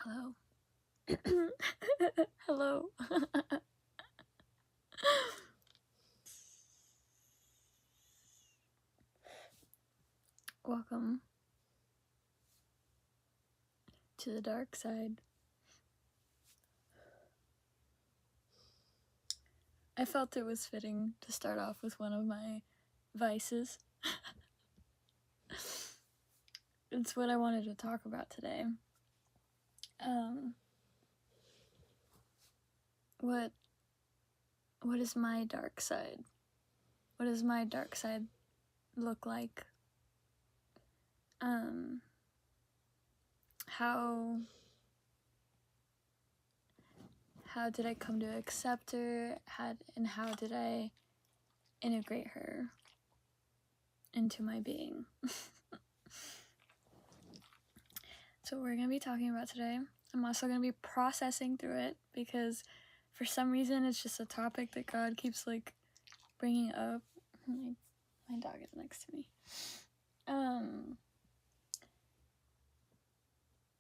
Hello. Hello. Welcome to the dark side. I felt it was fitting to start off with one of my vices. It's what I wanted to talk about today. What is my dark side? What does my dark side look like? How did I come to accept her? How did I integrate her into my being? So we're going to be talking about today. I'm also going to be processing through it because for some reason it's just a topic that God keeps like bringing up. My dog is next to me.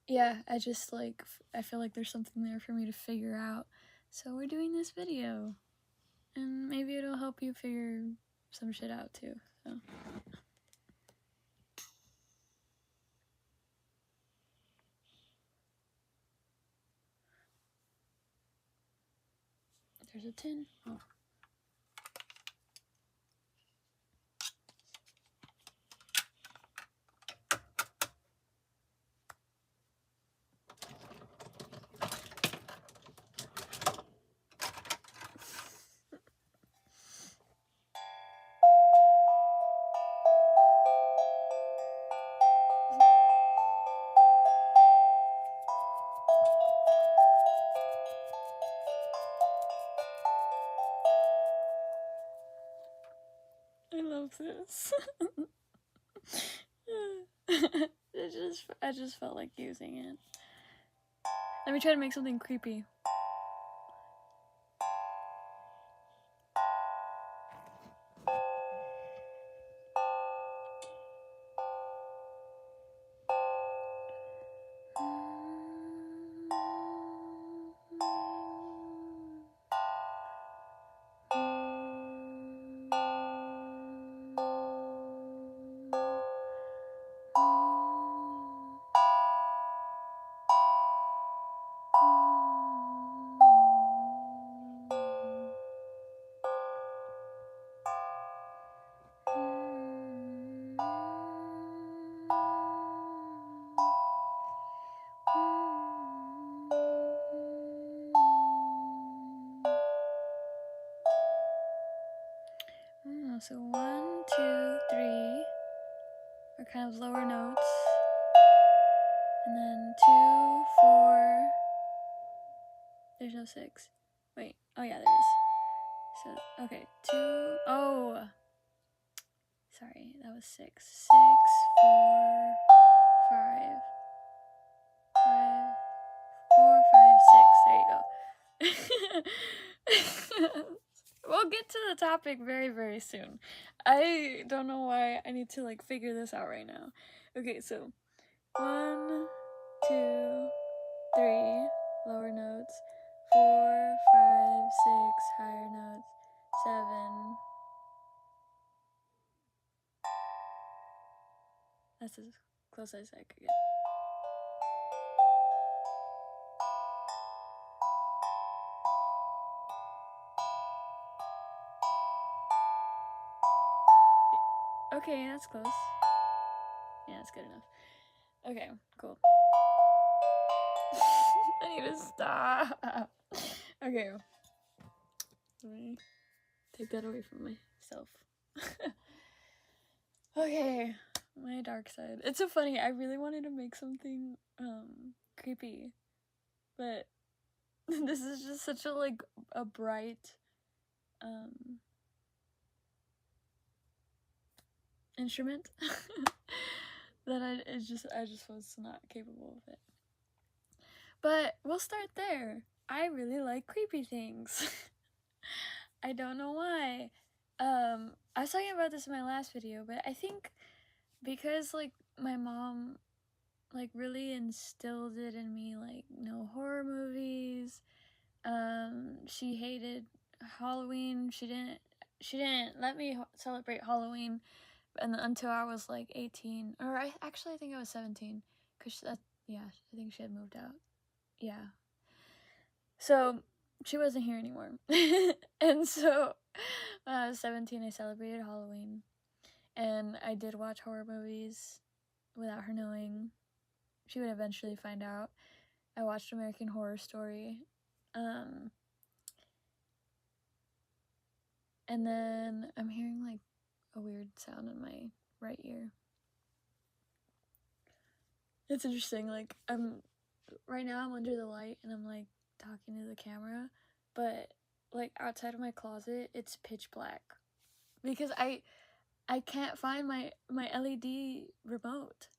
Yeah, I feel like there's something there for me to figure out. So we're doing this video and maybe it'll help you figure some shit out too. So there's a tin. Oh. I love this. I just felt like using it. Let me try to make something creepy. So 1, 2, 3 are kind of lower notes, and then 2, 4. There's no 6. Wait. Oh yeah, there is. So okay, 2. Oh, sorry, that was 6. 6, 4, 5, 5, 4, 5, 6. There you go. We'll get to the topic very, very soon. I don't know why I need to like figure this out right now. Okay, so 1, 2, 3 lower notes, 4, 5, 6 higher notes, 7. That's as close as I could get. Okay, that's close. Yeah, that's good enough. Okay, cool. I need to stop. Okay. Let me take that away from myself. Okay, my dark side. It's so funny. I really wanted to make something creepy, but this is just such a like a bright instrument that I just was not capable of it. But we'll start there. I really like creepy things. I don't know why. I was talking about this in my last video, but I think because like my mom like really instilled it in me, like no horror movies. She hated Halloween. She didn't let me celebrate Halloween until I was like 18, or I think I was 17, cause I think she had moved out. Yeah. So she wasn't here anymore, and so when I was 17, I celebrated Halloween, and I did watch horror movies without her knowing. She would eventually find out. I watched American Horror Story. And then I'm hearing like a weird sound in my right ear. It's interesting, like right now I'm under the light and I'm like talking to the camera, but like outside of my closet it's pitch black because I can't find my LED remote.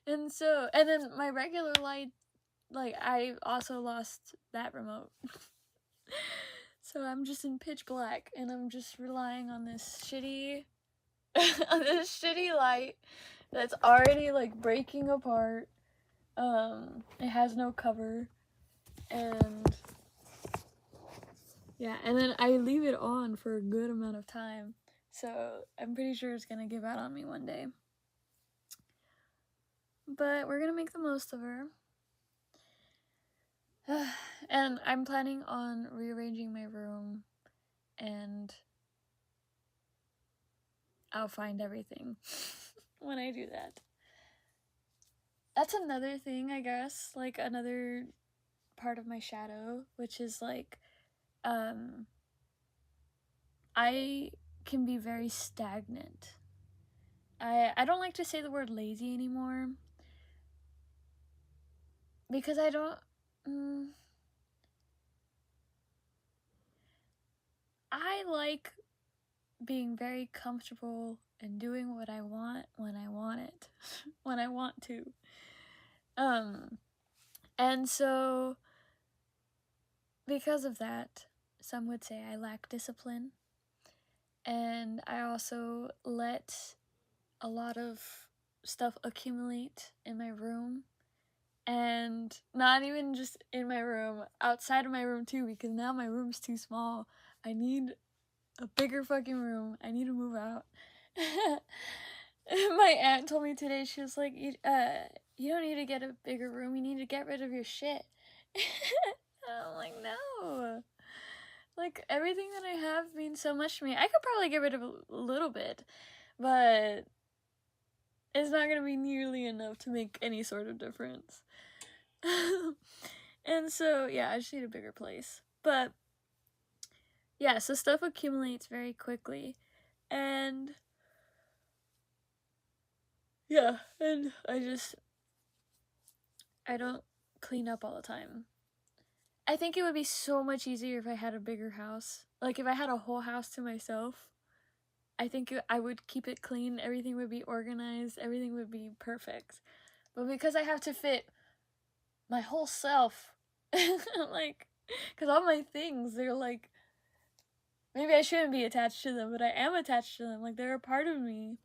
And then my regular light, like I also lost that remote. So I'm just in pitch black and I'm just relying on this shitty light that's already like breaking apart. It has no cover, and yeah, and then I leave it on for a good amount of time, so I'm pretty sure it's gonna give out on me one day. But we're gonna make the most of her. And I'm planning on rearranging my room, and I'll find everything when I do that. That's another thing, I guess, like another part of my shadow, which is like, I can be very stagnant. I don't like to say the word lazy anymore, because I don't, I like being very comfortable and doing what I want when I want it, when I want to. And so, because of that, some would say I lack discipline. And I also let a lot of stuff accumulate in my room. And not even just in my room, outside of my room too, because now my room's too small. I need a bigger fucking room. I need to move out. My aunt told me today, she was like, you don't need to get a bigger room, you need to get rid of your shit. I'm like, no. Like, everything that I have means so much to me. I could probably get rid of a little bit, but it's not gonna be nearly enough to make any sort of difference. And so, yeah, I just need a bigger place. But, yeah, so stuff accumulates very quickly. And, yeah, and I don't clean up all the time. I think it would be so much easier if I had a bigger house. Like, if I had a whole house to myself, I think I would keep it clean, everything would be organized, everything would be perfect. But because I have to fit my whole self, like, because all my things, they're like, maybe I shouldn't be attached to them, but I am attached to them, like, they're a part of me.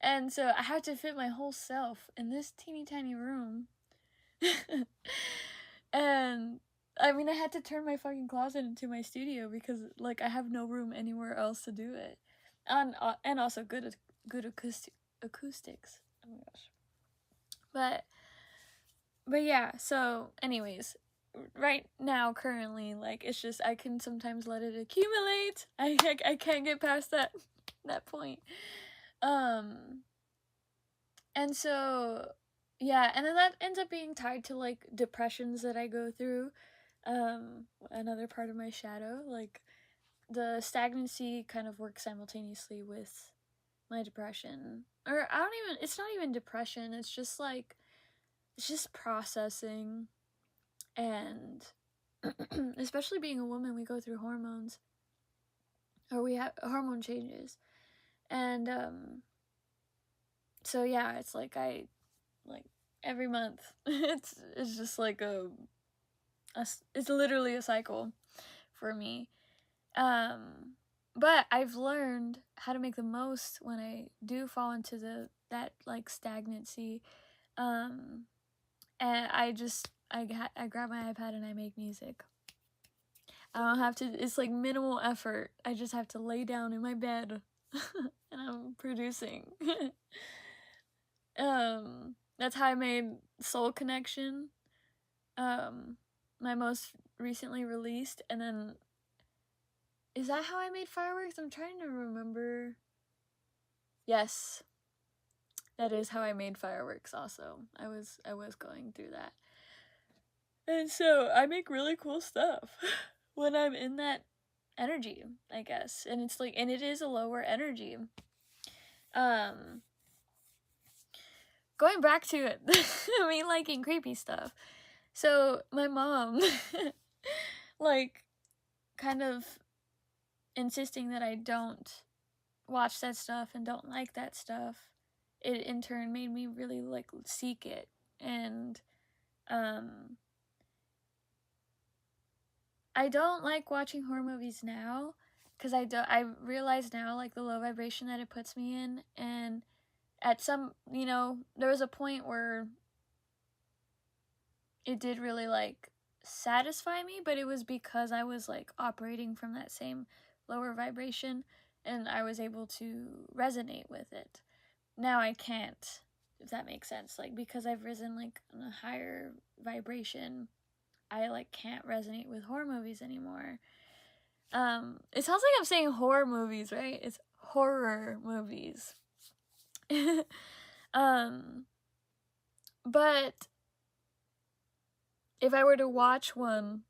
And so I have to fit my whole self in this teeny tiny room. And I mean, I had to turn my fucking closet into my studio because, like, I have no room anywhere else to do it. And also good acoustics. Oh my gosh. But yeah, so anyways, right now, currently, like, it's just, I can sometimes let it accumulate. I can't get past that point. And so, yeah, and then that ends up being tied to, like, depressions that I go through. Another part of my shadow, like, the stagnancy kind of works simultaneously with my depression. Or it's not even depression, it's just like, it's just processing. And especially being a woman, we go through hormones, or we have hormone changes. And so yeah, it's like every month it's just like it's literally a cycle for me. But I've learned how to make the most when I do fall into that like stagnancy. And I grab my iPad and I make music. I don't have to, it's like minimal effort. I just have to lay down in my bed and I'm producing. That's how I made Soul Connection, my most recently released. And then, is that how I made Fireworks? I'm trying to remember. Yes, that is how I made Fireworks also. I was going through that. And so I make really cool stuff when I'm in that energy, I guess. And it's like, and it is a lower energy. Going back to it, me liking creepy stuff. So my mom, like, kind of insisting that I don't watch that stuff and don't like that stuff, it in turn made me really like seek it. And I don't like watching horror movies now because I realize now like the low vibration that it puts me in. And at some, you know, there was a point where it did really like satisfy me, but it was because I was like operating from that same lower vibration and I was able to resonate with it. Now I can't, if that makes sense. Like, because I've risen like on a higher vibration, I like can't resonate with horror movies anymore. It sounds like I'm saying horror movies, right? It's horror movies. But if I were to watch one,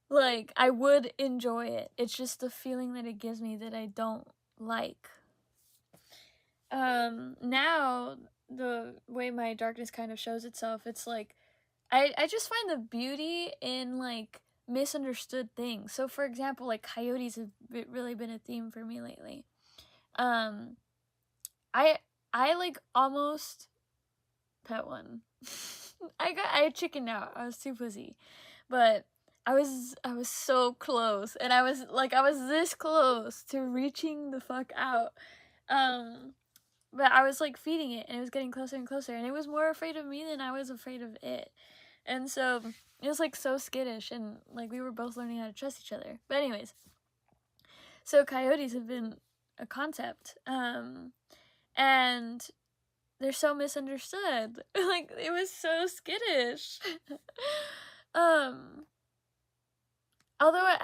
like, I would enjoy it. It's just the feeling that it gives me that I don't like. Now, the way my darkness kind of shows itself, it's like, I just find the beauty in, like, misunderstood things. So, for example, like, coyotes have really been a theme for me lately. I like almost pet one. I chickened out. I was too pussy. But I was so close, and I was this close to reaching the fuck out. But I was like feeding it, and it was getting closer and closer, and it was more afraid of me than I was afraid of it. And so it was like so skittish, and like we were both learning how to trust each other. But anyways, so coyotes have been a concept, and they're so misunderstood. Like, it was so skittish. Although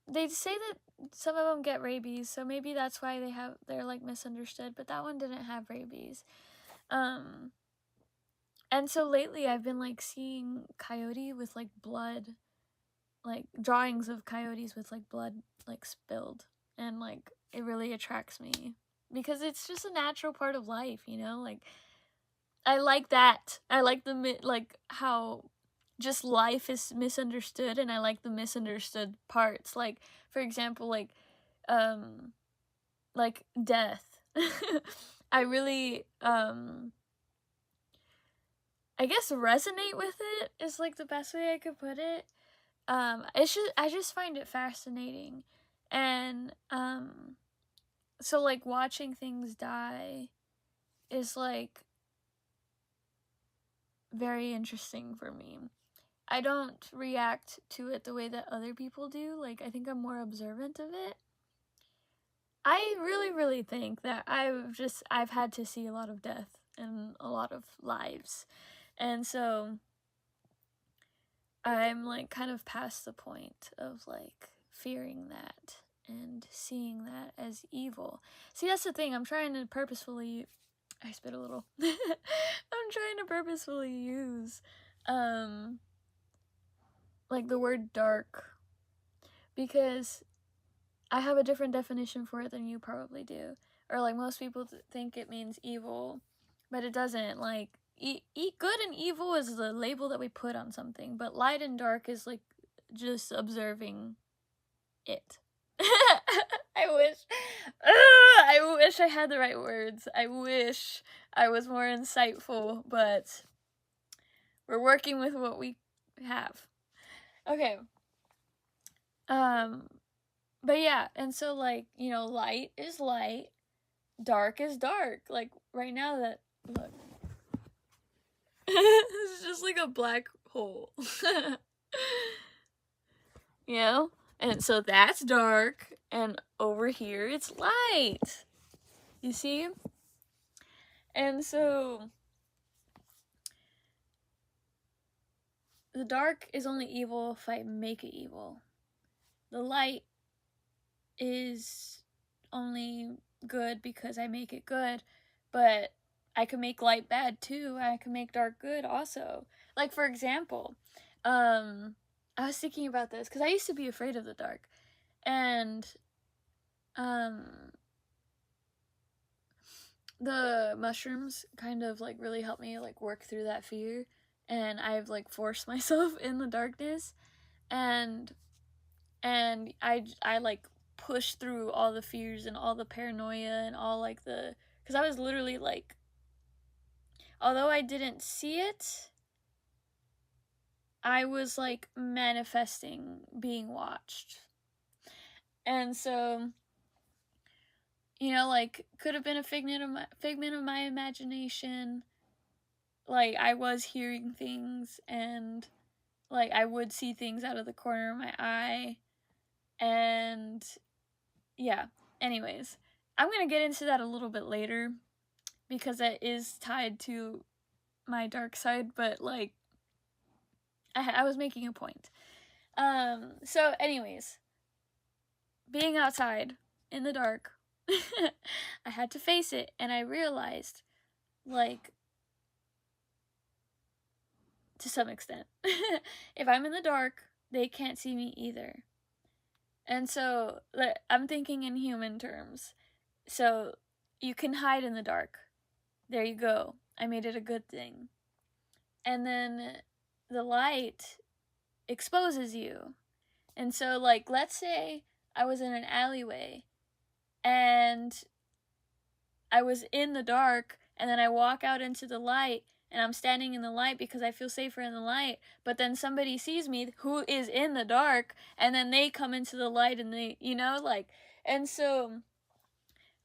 they say that some of them get rabies, so maybe that's why they're like misunderstood, but that one didn't have rabies. And so lately I've been like seeing coyote with like blood, like drawings of coyotes with like blood like spilled, and like it really attracts me because it's just a natural part of life, you know? Like, I like that. I like like how just life is misunderstood, and I like the misunderstood parts. Like, for example, like death. I really I guess resonate with it is like the best way I could put it. I just find it fascinating. And so like watching things die is like very interesting for me. I don't react to it the way that other people do. Like, I think I'm more observant of it. I really, really think that I've had to see a lot of death in a lot of lives. And so I'm like kind of past the point of like fearing that and seeing that as evil. See, that's the thing. I'm trying to purposefully, I spit a little. I'm trying to purposefully use like the word dark, because I have a different definition for it than you probably do. Or like most people think it means evil, but it doesn't. Like, good and evil is the label that we put on something, but light and dark is like just observing it. I wish I had the right words. I wish I was more insightful, but we're working with what we have. Okay. But yeah, and so like, you know, light is light, dark is dark. Like right now that, look. It's just like a black hole. You know? And so that's dark, and over here it's light. You see? And so the dark is only evil if I make it evil. The light is only good because I make it good, but I can make light bad too. I can make dark good also. Like, for example, I was thinking about this because I used to be afraid of the dark, and the mushrooms kind of like really helped me like work through that fear, and I've like forced myself in the darkness, and I like pushed through all the fears and all the paranoia and all like the, because I was literally like, although I didn't see it, I was like manifesting being watched. And so, you know, like, could have been a figment of my imagination. Like, I was hearing things, and like I would see things out of the corner of my eye, and yeah. Anyways, I'm gonna get into that a little bit later because that is tied to my dark side, but like I was making a point. So anyways, being outside in the dark, I had to face it, and I realized, like, to some extent, if I'm in the dark, they can't see me either. And so I'm thinking in human terms. So you can hide in the dark. There you go. I made it a good thing. And then the light exposes you. And so, like, let's say I was in an alleyway and I was in the dark, and then I walk out into the light, and I'm standing in the light because I feel safer in the light, but then somebody sees me who is in the dark, and then they come into the light, and they, you know, like, and so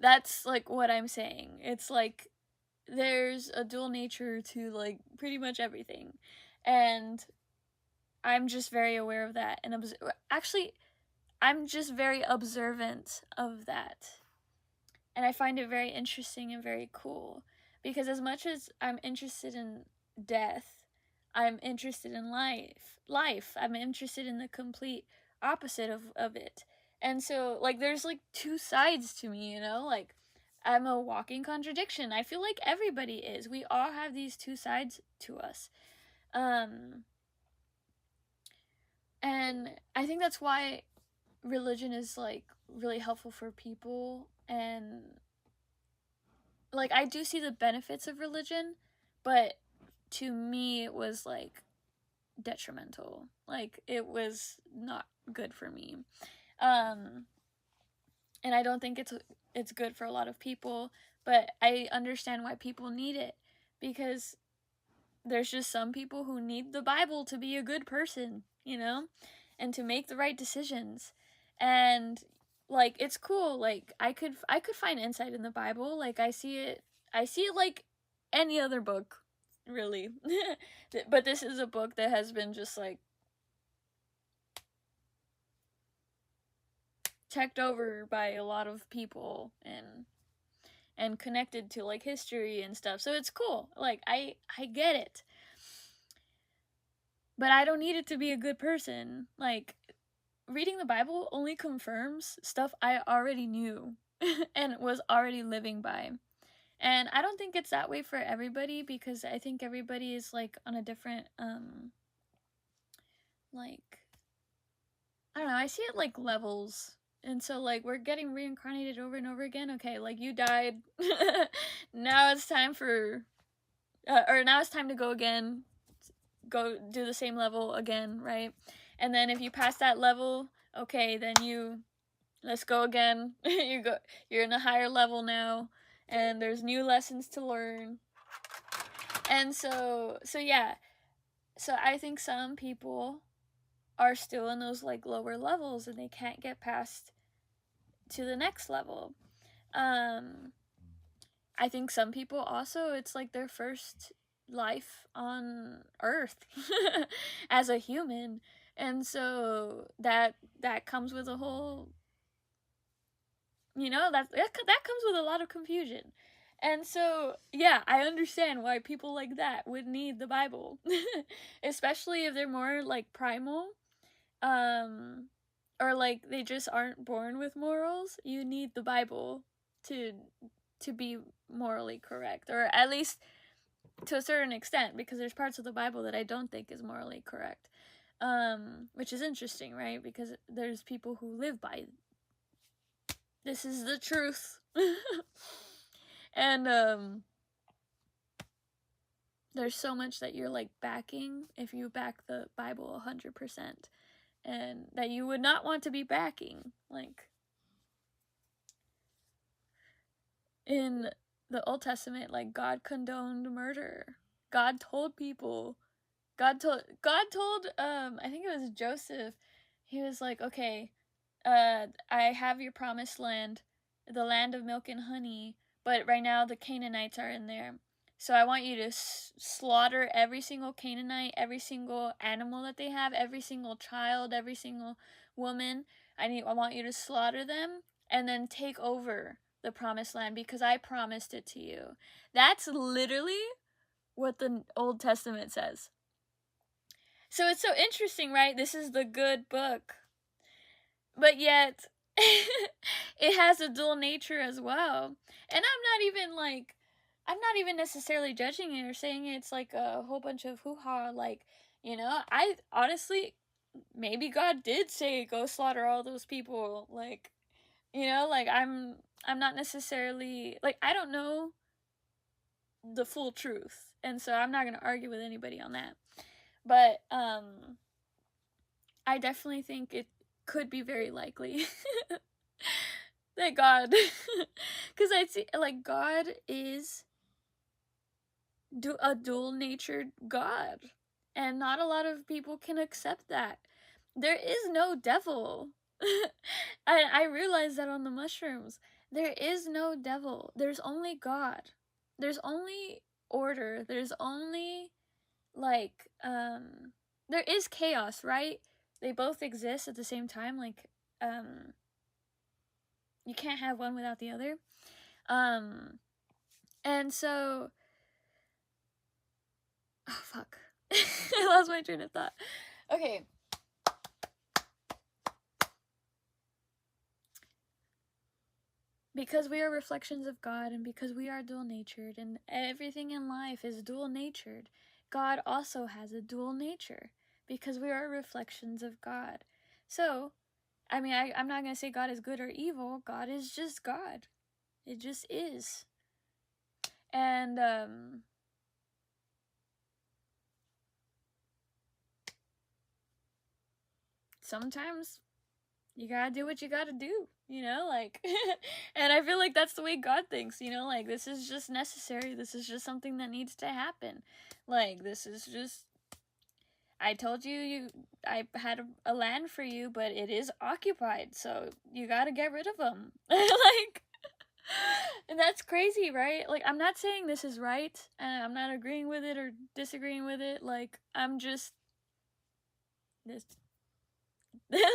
that's like what I'm saying. It's like there's a dual nature to like pretty much everything, and I'm just very aware of that, and actually I'm just very observant of that. And I find it very interesting and very cool, because as much as I'm interested in death, I'm interested in life. I'm interested in the complete opposite of it. And so, like, there's like two sides to me, you know? Like, I'm a walking contradiction. I feel like everybody is. We all have these two sides to us. And I think that's why religion is like really helpful for people, and like I do see the benefits of religion, but to me it was like detrimental. Like, it was not good for me. And I don't think it's good for a lot of people, but I understand why people need it, because there's just some people who need the Bible to be a good person, you know, and to make the right decisions. And like, it's cool. Like, I could find insight in the Bible. Like, I see it like any other book, really. But this is a book that has been just like checked over by a lot of people, and connected to like history and stuff. So it's cool. Like, I get it. But I don't need it to be a good person. Like, reading the Bible only confirms stuff I already knew and was already living by. And I don't think it's that way for everybody, because I think everybody is like on a different like, I don't know, I see it like levels. And so like we're getting reincarnated over and over again. Okay, like you died. Now it's time for now it's time to go again. Go do the same level again, right? And then if you pass that level, okay, then let's go again. You're in a higher level now, and there's new lessons to learn. And so yeah. So I think some people are still in those like lower levels, and they can't get past to the next level. I think some people also, it's like their first life on Earth as a human. And so that comes with a whole, that comes with a lot of confusion. And so, yeah, I understand why people like that would need the Bible. Especially if they're more like primal, or like they just aren't born with morals. You need the Bible to be morally correct, or at least to a certain extent, because there's parts of the Bible that I don't think is morally correct. Which is interesting, right? Because there's people who live by this is the truth. And there's so much that you're like backing if you back the Bible 100%, and that you would not want to be backing. Like in the Old Testament, like God condoned murder. God told people, God told I think it was Joseph. He was like, okay, I have your promised land, the land of milk and honey, but right now the Canaanites are in there. So I want you to slaughter every single Canaanite, every single animal that they have, every single child, every single woman. I want you to slaughter them and then take over the promised land because I promised it to you. That's literally what the Old Testament says. So it's so interesting, right? This is the good book. But yet, it has a dual nature as well. And I'm not even necessarily judging it or saying it's like a whole bunch of hoo-ha. Like, I honestly, maybe God did say go slaughter all those people. Like, like I'm not necessarily, like, I don't know the full truth. And so I'm not going to argue with anybody on that. But I definitely think it could be very likely that God, because I see, like, God is a dual-natured God, and not a lot of people can accept that. There is no devil. I realized that on the mushrooms. There is no devil. There's only God. There's only order. There's only, like, there is chaos, right? They both exist at the same time, like, you can't have one without the other. And so, oh fuck, I lost my train of thought. Okay. Because we are reflections of God, and because we are dual-natured, and everything in life is dual-natured, God also has a dual nature, because we are reflections of God. So, I mean, I'm not going to say God is good or evil. God is just God. It just is. And, sometimes you gotta do what you gotta do, like, and I feel like that's the way God thinks, like, this is just necessary. This is just something that needs to happen. Like, this is just, I told you I had a land for you, but it is occupied, so you gotta get rid of them. Like, and that's crazy, right? Like, I'm not saying this is right, and I'm not agreeing with it or disagreeing with it. Like, I'm just this.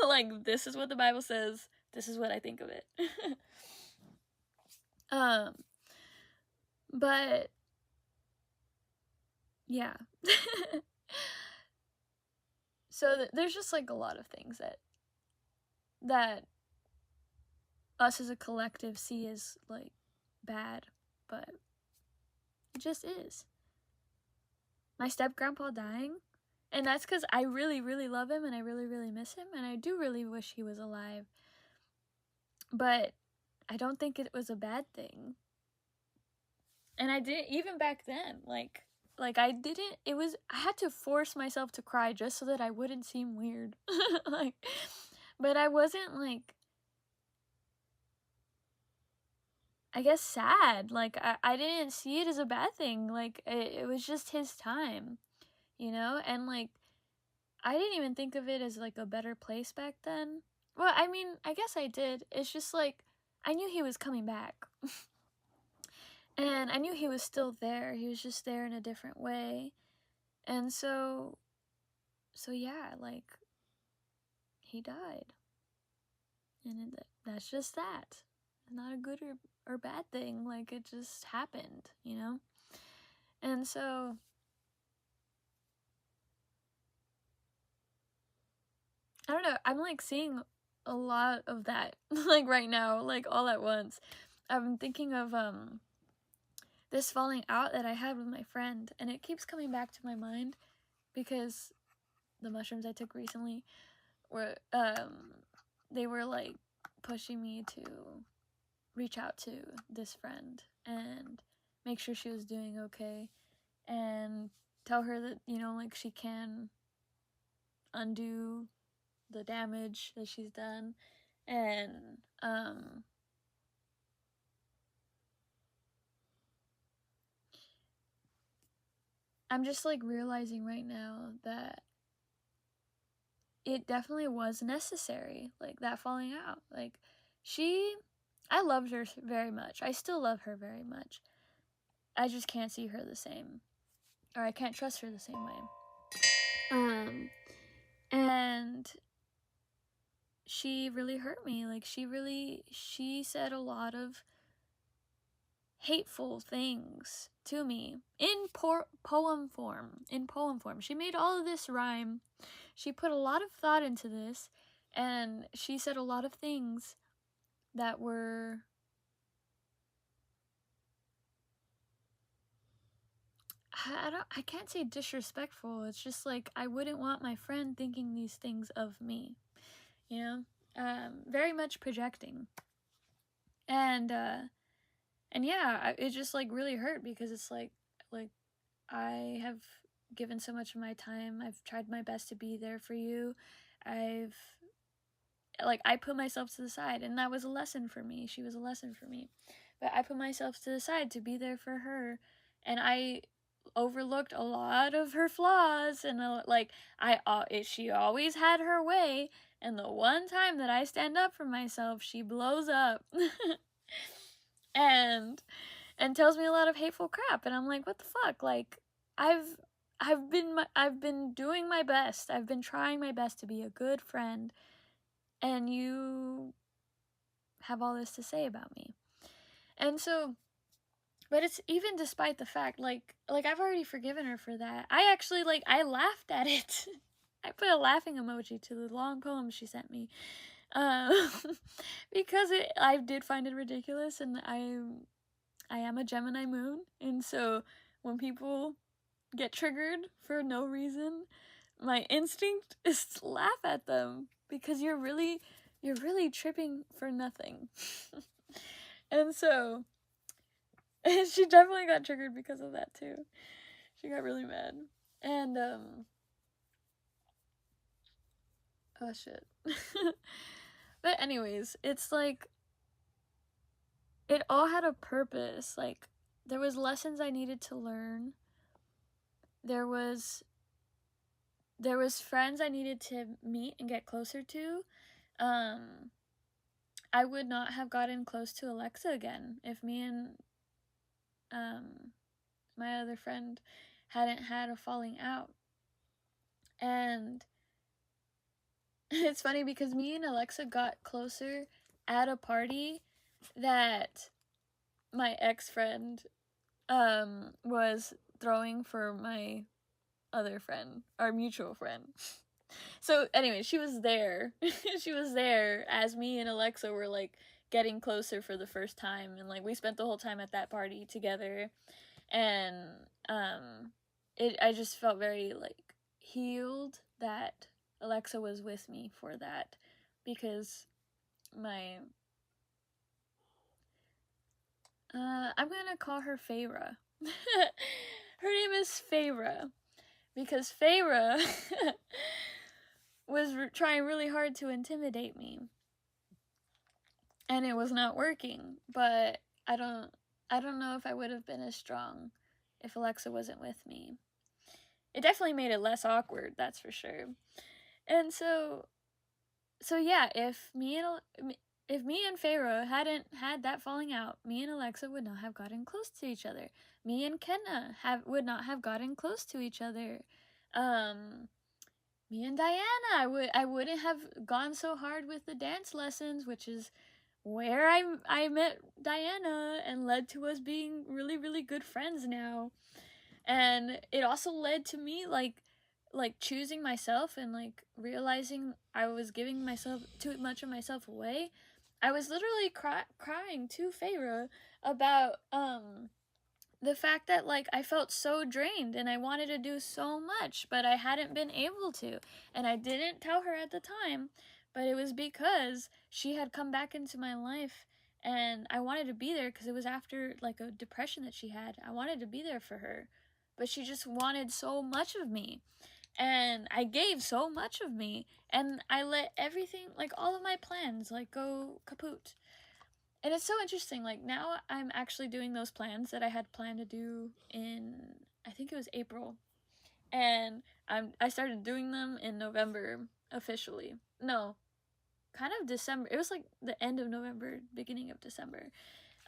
Like, this is what the Bible says. This is what I think of it. But yeah. So there's just like a lot of things that us as a collective see as like bad, but it just is. My step-grandpa dying, and that's because I really, really love him, and I really, really miss him, and I do really wish he was alive. But I don't think it was a bad thing. And I didn't, even back then, like I didn't, I had to force myself to cry just so that I wouldn't seem weird. Like, but I wasn't, like, I guess sad. Like, I didn't see it as a bad thing. Like, it was just his time, and, like, I didn't even think of it as, like, a better place back then. Well, I mean, I guess I did. It's just, like, I knew he was coming back. And I knew he was still there. He was just there in a different way. And so yeah, like, he died. And that's just that. It's not a good or bad thing. Like, it just happened, you know? And so I don't know, I'm like seeing a lot of that like right now, like all at once. I'm thinking of this falling out that I had with my friend, and it keeps coming back to my mind because the mushrooms I took recently were they were like pushing me to reach out to this friend and make sure she was doing okay and tell her that, you know, like, she can undo the damage that she's done. And I'm just like realizing right now that it definitely was necessary, like, that falling out. Like, I loved her very much. I still love her very much. I just can't see her the same, or I can't trust her the same way. And she really hurt me. Like, she said a lot of hateful things to me in poem form. She made all of this rhyme. She put a lot of thought into this, and she said a lot of things that were I can't say disrespectful. It's just like, I wouldn't want my friend thinking these things of me, you know? Very much projecting. And yeah, it just like really hurt because it's like I have given so much of my time. I've tried my best to be there for you. I put myself to the side, and that was a lesson for me. She was a lesson for me. But I put myself to the side to be there for her, and I overlooked a lot of her flaws, and she always had her way, and the one time that I stand up for myself, she blows up. and tells me a lot of hateful crap, and I'm like, what the fuck? Like, I've been doing my best. I've been trying my best to be a good friend, and you have all this to say about me. And so, but it's even despite the fact, like I've already forgiven her for that. I actually, like, I laughed at it. I put a laughing emoji to the long poem she sent me. Because I did find it ridiculous, and I am a Gemini moon, and so when people get triggered for no reason, my instinct is to laugh at them because you're really tripping for nothing. And so she definitely got triggered because of that too. She got really mad. And oh shit. But anyways, it's like, it all had a purpose. Like, there was lessons I needed to learn. There was friends I needed to meet and get closer to. I would not have gotten close to Alexa again if me and my other friend hadn't had a falling out. And it's funny because me and Alexa got closer at a party that my ex-friend was throwing for my other friend, our mutual friend. So anyway, she was there. She was there as me and Alexa were like getting closer for the first time, and like we spent the whole time at that party together. And I just felt very like healed that Alexa was with me for that, because I'm gonna call her Feyre. Her name is Feyre because Feyre was trying really hard to intimidate me, and it was not working. But I don't know if I would have been as strong if Alexa wasn't with me. It definitely made it less awkward, that's for sure. And so yeah, if if me and Pharaoh hadn't had that falling out, me and Alexa would not have gotten close to each other. Me and Kenna would not have gotten close to each other. Me and Diana, I wouldn't have gone so hard with the dance lessons, which is where I met Diana and led to us being really, really good friends now. And it also led to me like choosing myself and like realizing I was giving myself too much of myself away. I was literally crying to Feyre about the fact that like I felt so drained and I wanted to do so much, but I hadn't been able to. And I didn't tell her at the time, but it was because she had come back into my life and I wanted to be there because it was after like a depression that she had. I wanted to be there for her, but she just wanted so much of me. And I gave so much of me, and I let everything, like all of my plans, like go kaput. And it's so interesting, like now I'm actually doing those plans that I had planned to do in, I think it was April. And I started doing them in November officially. No, kind of December. It was like the end of November, beginning of December.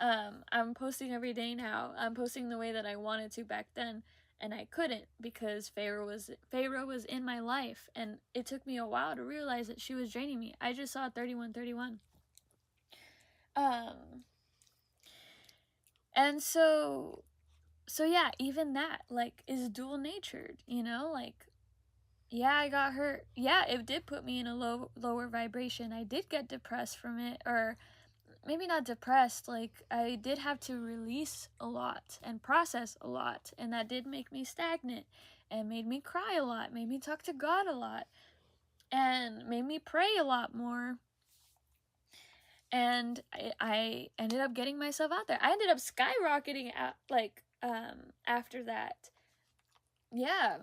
I'm posting every day now. I'm posting the way that I wanted to back then. And I couldn't because Pharaoh was in my life, and it took me a while to realize that she was draining me. I just saw 3131. And so yeah, even that like is dual natured, you know, like yeah, I got hurt. Yeah, it did put me in a lower vibration. I did get depressed from it, or maybe not depressed, like I did have to release a lot and process a lot, and that did make me stagnant and made me cry a lot, made me talk to God a lot, and made me pray a lot more. And I ended up getting myself out there. I ended up skyrocketing out like after that. Yeah.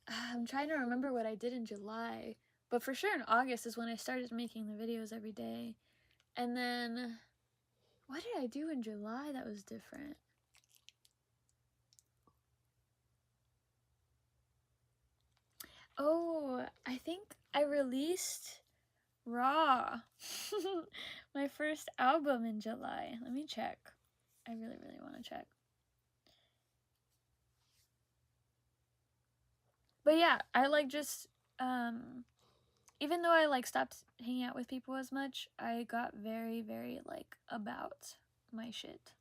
I'm trying to remember what I did in July, but for sure in August is when I started making the videos every day. And then what did I do in July that was different? Oh, I think I released Raw, my first album in July. Let me check. I really, really want to check. But yeah, I like just, even though I like stopped hanging out with people as much, I got very, very like about my shit.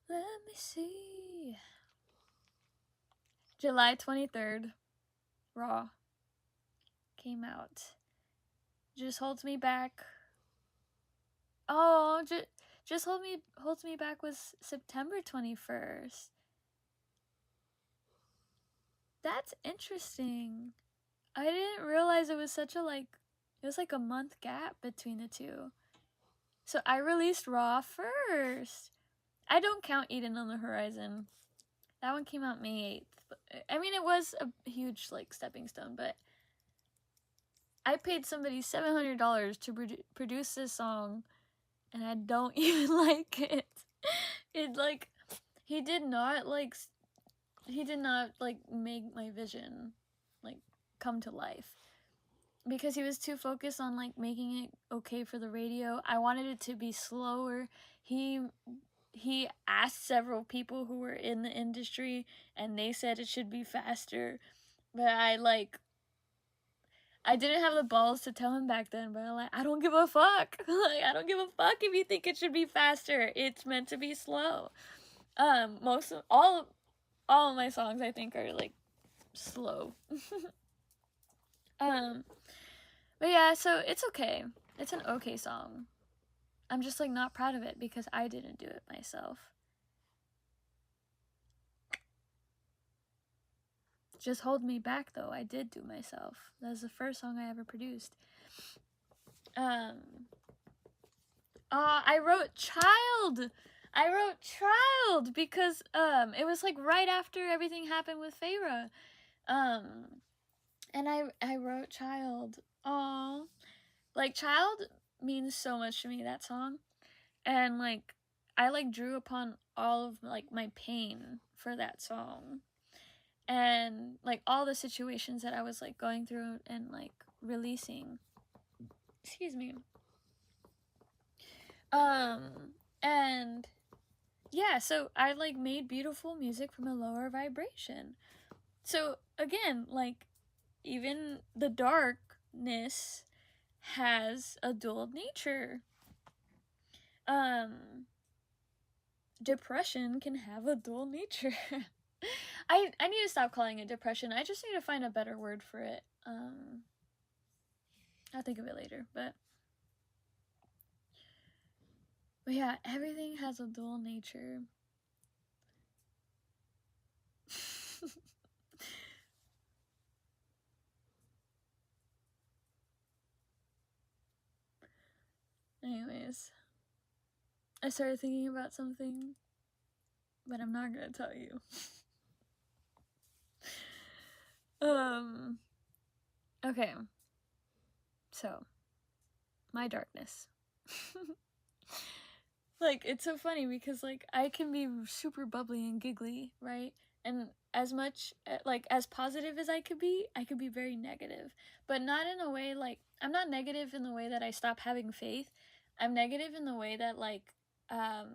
Let me see. July 23rd, Raw came out. Just holds me back. Oh, just holds me back was September 21st. That's interesting. I didn't realize it was such a it was like a month gap between the two. So I released Raw first. I don't count Eden on the Horizon. That one came out May 8th. I mean, it was a huge like stepping stone, but I paid somebody $700 to produce this song, and I don't even like it. It like he did not like make my vision like come to life, because he was too focused on like making it okay for the radio. I wanted it to be slower. He asked several people who were in the industry, and they said it should be faster, but I didn't have the balls to tell him back then, but I'm like, I don't give a fuck. Like, I don't give a fuck if you think it should be faster. It's meant to be slow. All of my songs I think are like slow. But yeah, so it's okay. It's an okay song. I'm just like not proud of it because I didn't do it myself. Just hold me back though. I did do myself. That was the first song I ever produced. I wrote Child. I wrote Child because it was like right after everything happened with Feyre. And I wrote Child. Aw. Like Child means so much to me, that song. And like I like drew upon all of like my pain for that song. and like all the situations that I was like going through and like releasing. Excuse me. And yeah, so I like made beautiful music from a lower vibration. So again, like even the darkness has a dual nature. Depression can have a dual nature. I need to stop calling it depression. I just need to find a better word for it. I'll think of it later, but yeah, everything has a dual nature. Anyways, I started thinking about something, but I'm not gonna tell you. Okay. So, my darkness. Like, it's so funny because, like, I can be super bubbly and giggly, right? And as much, like, as positive as I could be very negative. But not in a way, like, I'm not negative in the way that I stop having faith. I'm negative in the way that, like, I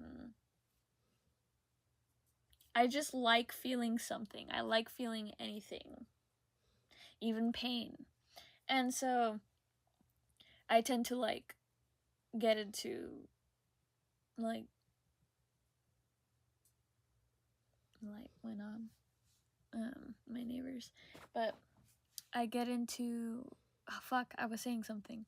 just like feeling something. I like feeling anything, even pain. And so, I tend to, like, get into, like when my neighbors, but I get into, oh fuck, I was saying something.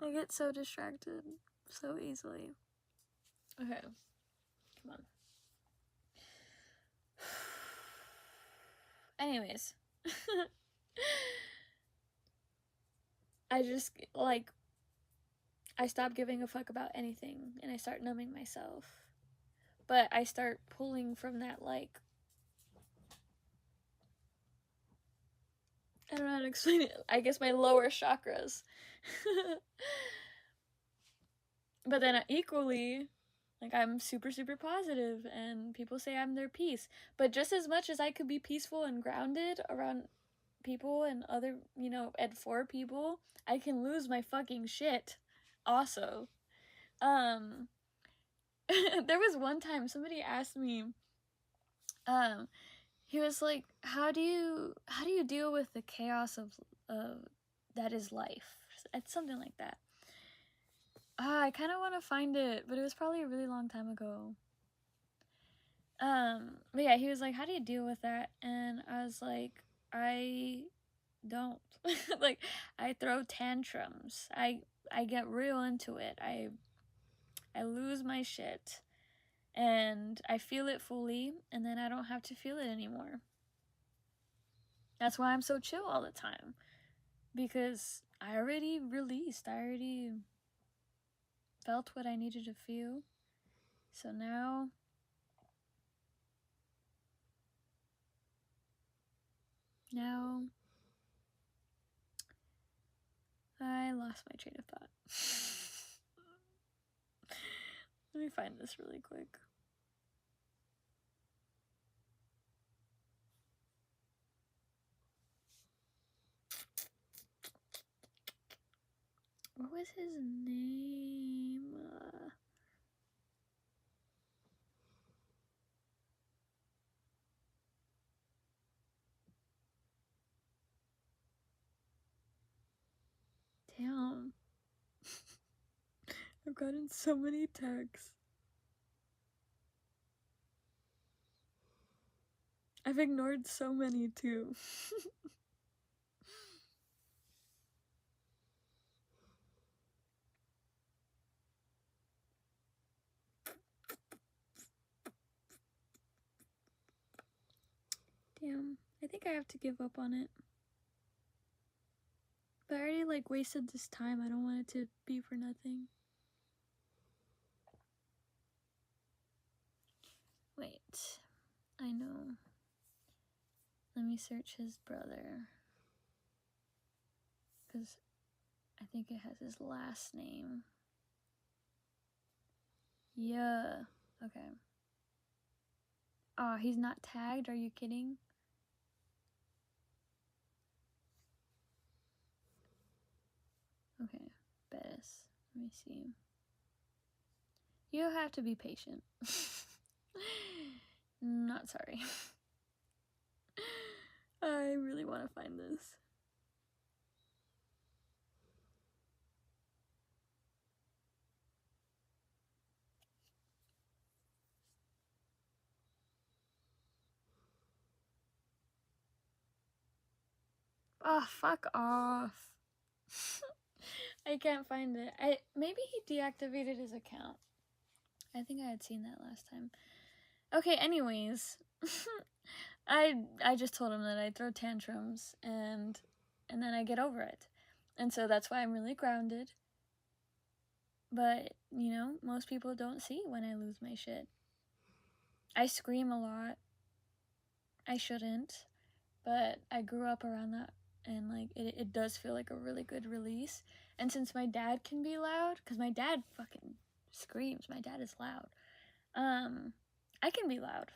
I get so distracted so easily. Okay, come on. Anyways, I just, like, I stop giving a fuck about anything and I start numbing myself. But I start pulling from that, like, I don't know how to explain it. I guess my lower chakras. But then equally, like, I'm super, super positive and people say I'm their peace. But just as much as I could be peaceful and grounded around people and other, and for people, I can lose my fucking shit also. There was one time somebody asked me, he was like, how do you deal with the chaos of that is life? It's something like that. I kind of want to find it, but it was probably a really long time ago. But yeah, he was like, how do you deal with that? And I was like, I don't. Like, I throw tantrums. I get real into it. I lose my shit. And I feel it fully, and then I don't have to feel it anymore. That's why I'm so chill all the time. Because I already released. I already felt what I needed to feel. So now I lost my train of thought. Let me find this really quick. What was his name? Damn. I've gotten so many texts. I've ignored so many too. Damn, I think I have to give up on it. But I already like wasted this time. I don't want it to be for nothing. Wait, I know. Let me search his brother. Because think it has his last name. Yeah. Okay. Oh, he's not tagged? Are you kidding? Okay. Bettis. Let me see. You have to be patient. Not sorry. I really want to find this. Oh, fuck off. I can't find it. Maybe he deactivated his account. I think I had seen that last time. Okay, anyways. I just told him that I'd throw tantrums and then I get over it. And so that's why I'm really grounded. But, you know, most people don't see when I lose my shit. I scream a lot. I shouldn't. But I grew up around that, and like it does feel like a really good release. And since my dad can be loud, because my dad fucking screams, my dad is loud, I can be loud.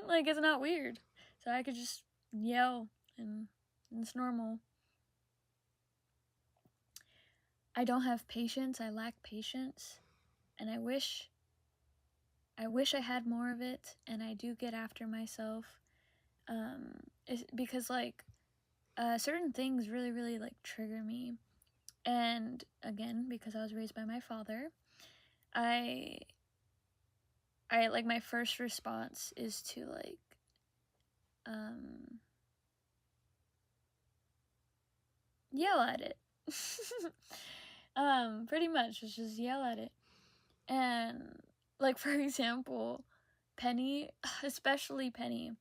Like, it's not weird. So I could just yell, and it's normal. I don't have patience. I lack patience, and I wish I had more of it. And I do get after myself, because like certain things really, really like trigger me. And again, because I was raised by my father, I like, my first response is to like yell at it. Pretty much just yell at it. And like, for example, Penny, especially Penny,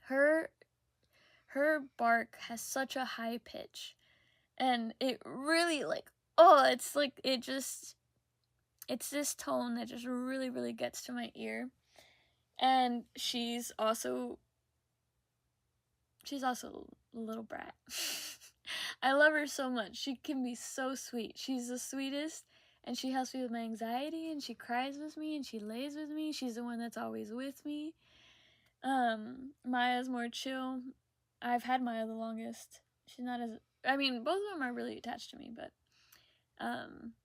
her bark has such a high pitch, and it really like, oh, it's like, it's this tone that just really, really gets to my ear. And she's also a little brat. I love her so much. She can be so sweet. She's the sweetest, and she helps me with my anxiety, and she cries with me, and she lays with me. She's the one that's always with me. Maya's more chill. I've had Maya the longest. She's not as, I mean, both of them are really attached to me, but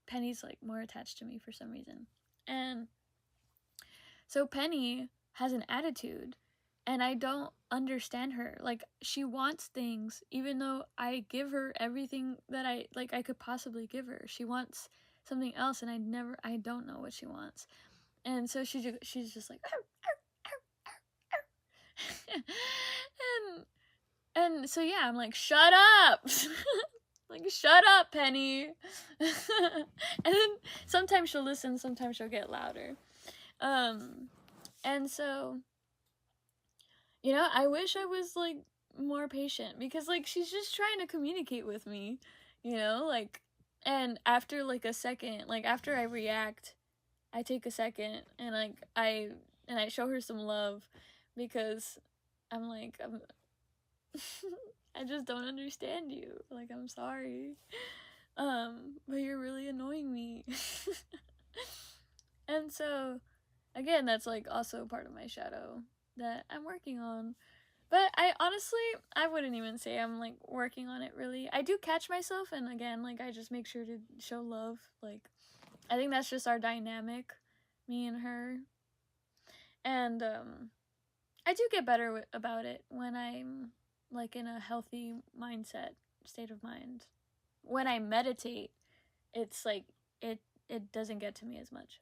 Penny's like more attached to me for some reason. And so Penny has an attitude, and I don't understand her. Like, she wants things even though I give her everything that I could possibly give her. She wants something else, and I don't know what she wants. And so she's just like and so yeah, I'm like, shut up. Like, shut up, Penny. And then sometimes she'll listen, sometimes she'll get louder. And so, you know, I wish I was like more patient, because like, she's just trying to communicate with me, you know, like, and after like a second, like after I react, I take a second, and like I show her some love, because I'm like, I just don't understand you. Like, I'm sorry. But you're really annoying me. And so, again, that's like also part of my shadow that I'm working on. But I wouldn't even say I'm like working on it really. I do catch myself, and again, like, I just make sure to show love. Like, I think that's just our dynamic, me and her. And I do get better about it when I'm like in a healthy state of mind. When I meditate, it's like it doesn't get to me as much.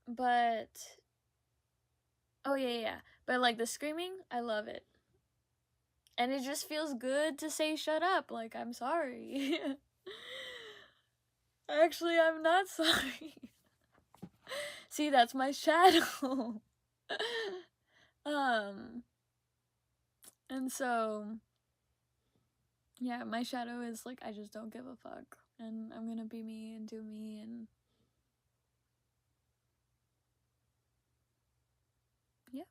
But oh yeah. But like, the screaming, I love it. And it just feels good to say shut up. Like, I'm sorry. Actually, I'm not sorry. See, that's my shadow. And so, yeah, my shadow is like, I just don't give a fuck, and I'm gonna be me and do me, and yeah.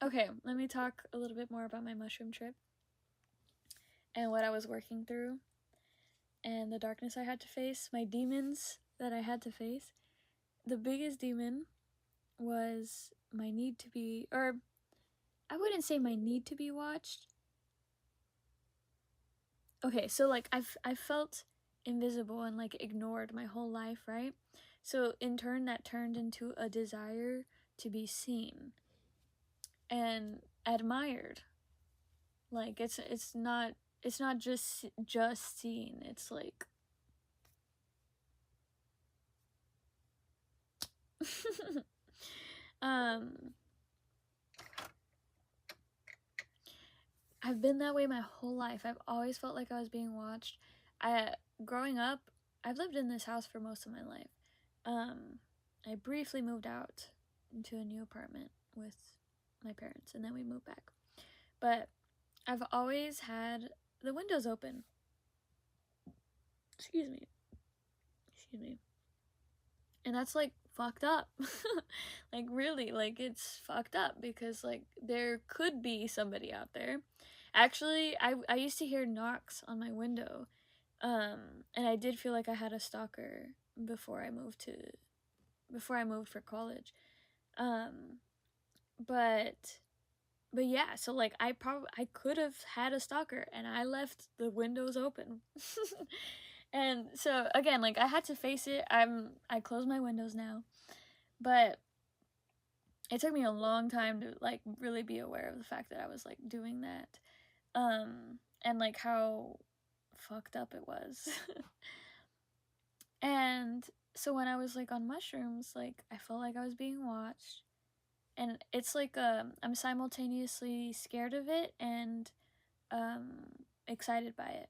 Okay, let me talk a little bit more about my mushroom trip and what I was working through and the darkness I had to face, my demons that I had to face. The biggest demon was my need to be, or I wouldn't say my need to be watched. Okay, so like I felt invisible and like ignored my whole life, right? So in turn that turned into a desire to be seen and admired. Like it's not just seen. It's like I've been that way my whole life. I've always felt like I was being watched. Growing up, I've lived in this house for most of my life. I briefly moved out into a new apartment with my parents, and then we moved back. But I've always had the windows open. Excuse me. And that's like fucked up. Like really, like it's fucked up because like there could be somebody out there. Actually, I used to hear knocks on my window. And I did feel like I had a stalker before I moved for college. But yeah, so like I could have had a stalker and I left the windows open. And so again, like I had to face it. I closed my windows now. But it took me a long time to like really be aware of the fact that I was like doing that. And like how fucked up it was. And so when I was like on mushrooms, like I felt like I was being watched. And it's like I'm simultaneously scared of it and excited by it.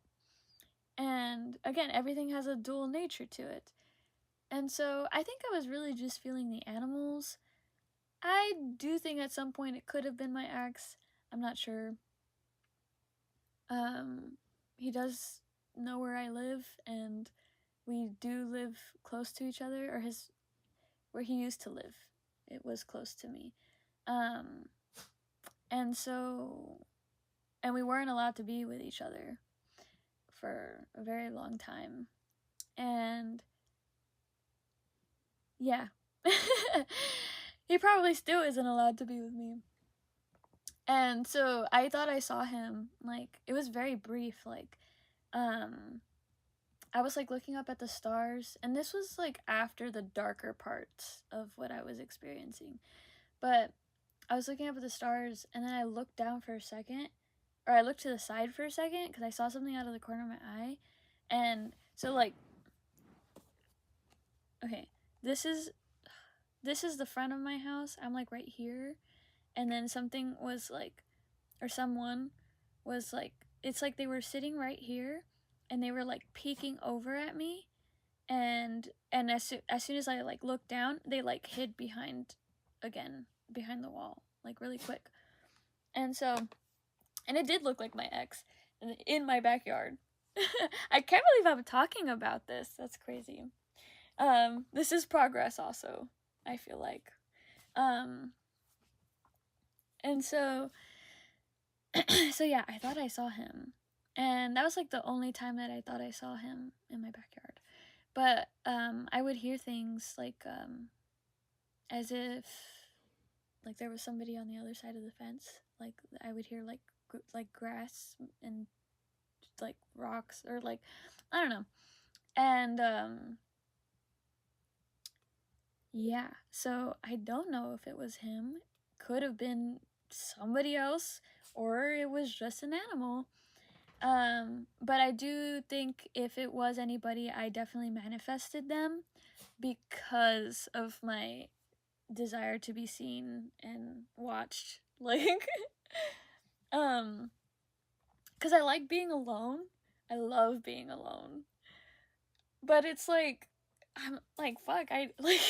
And again, everything has a dual nature to it. And so I think I was really just feeling the animals. I do think at some point it could have been my ex. I'm not sure. He does know where I live, and we do live close to each other, or where he used to live. It was close to me. And we weren't allowed to be with each other for a very long time. And yeah. He probably still isn't allowed to be with me. And so I thought I saw him, like, it was very brief, like, I was, like, looking up at the stars, and this was, like, after the darker parts of what I was experiencing, but I was looking up at the stars, and then I looked down for a second, or I looked to the side for a second, because I saw something out of the corner of my eye, and so, like, okay, this is the front of my house, I'm, like, right here, and then someone was like, it's like they were sitting right here and they were like peeking over at me, and as soon as I like looked down, they like hid behind the wall like really quick. And it did look like my ex in my backyard. I can't believe I'm talking about this. That's crazy. This is progress also, I feel like. And so yeah, I thought I saw him. And that was like the only time that I thought I saw him in my backyard. But I would hear things like as if like there was somebody on the other side of the fence. Like I would hear like grass and like rocks, or like I don't know. And yeah, so I don't know if it was him. Could have been somebody else, or it was just an animal. But I do think if it was anybody, I definitely manifested them because of my desire to be seen and watched. Like, because I like being alone. I love being alone. But it's like, I'm like, fuck, I like,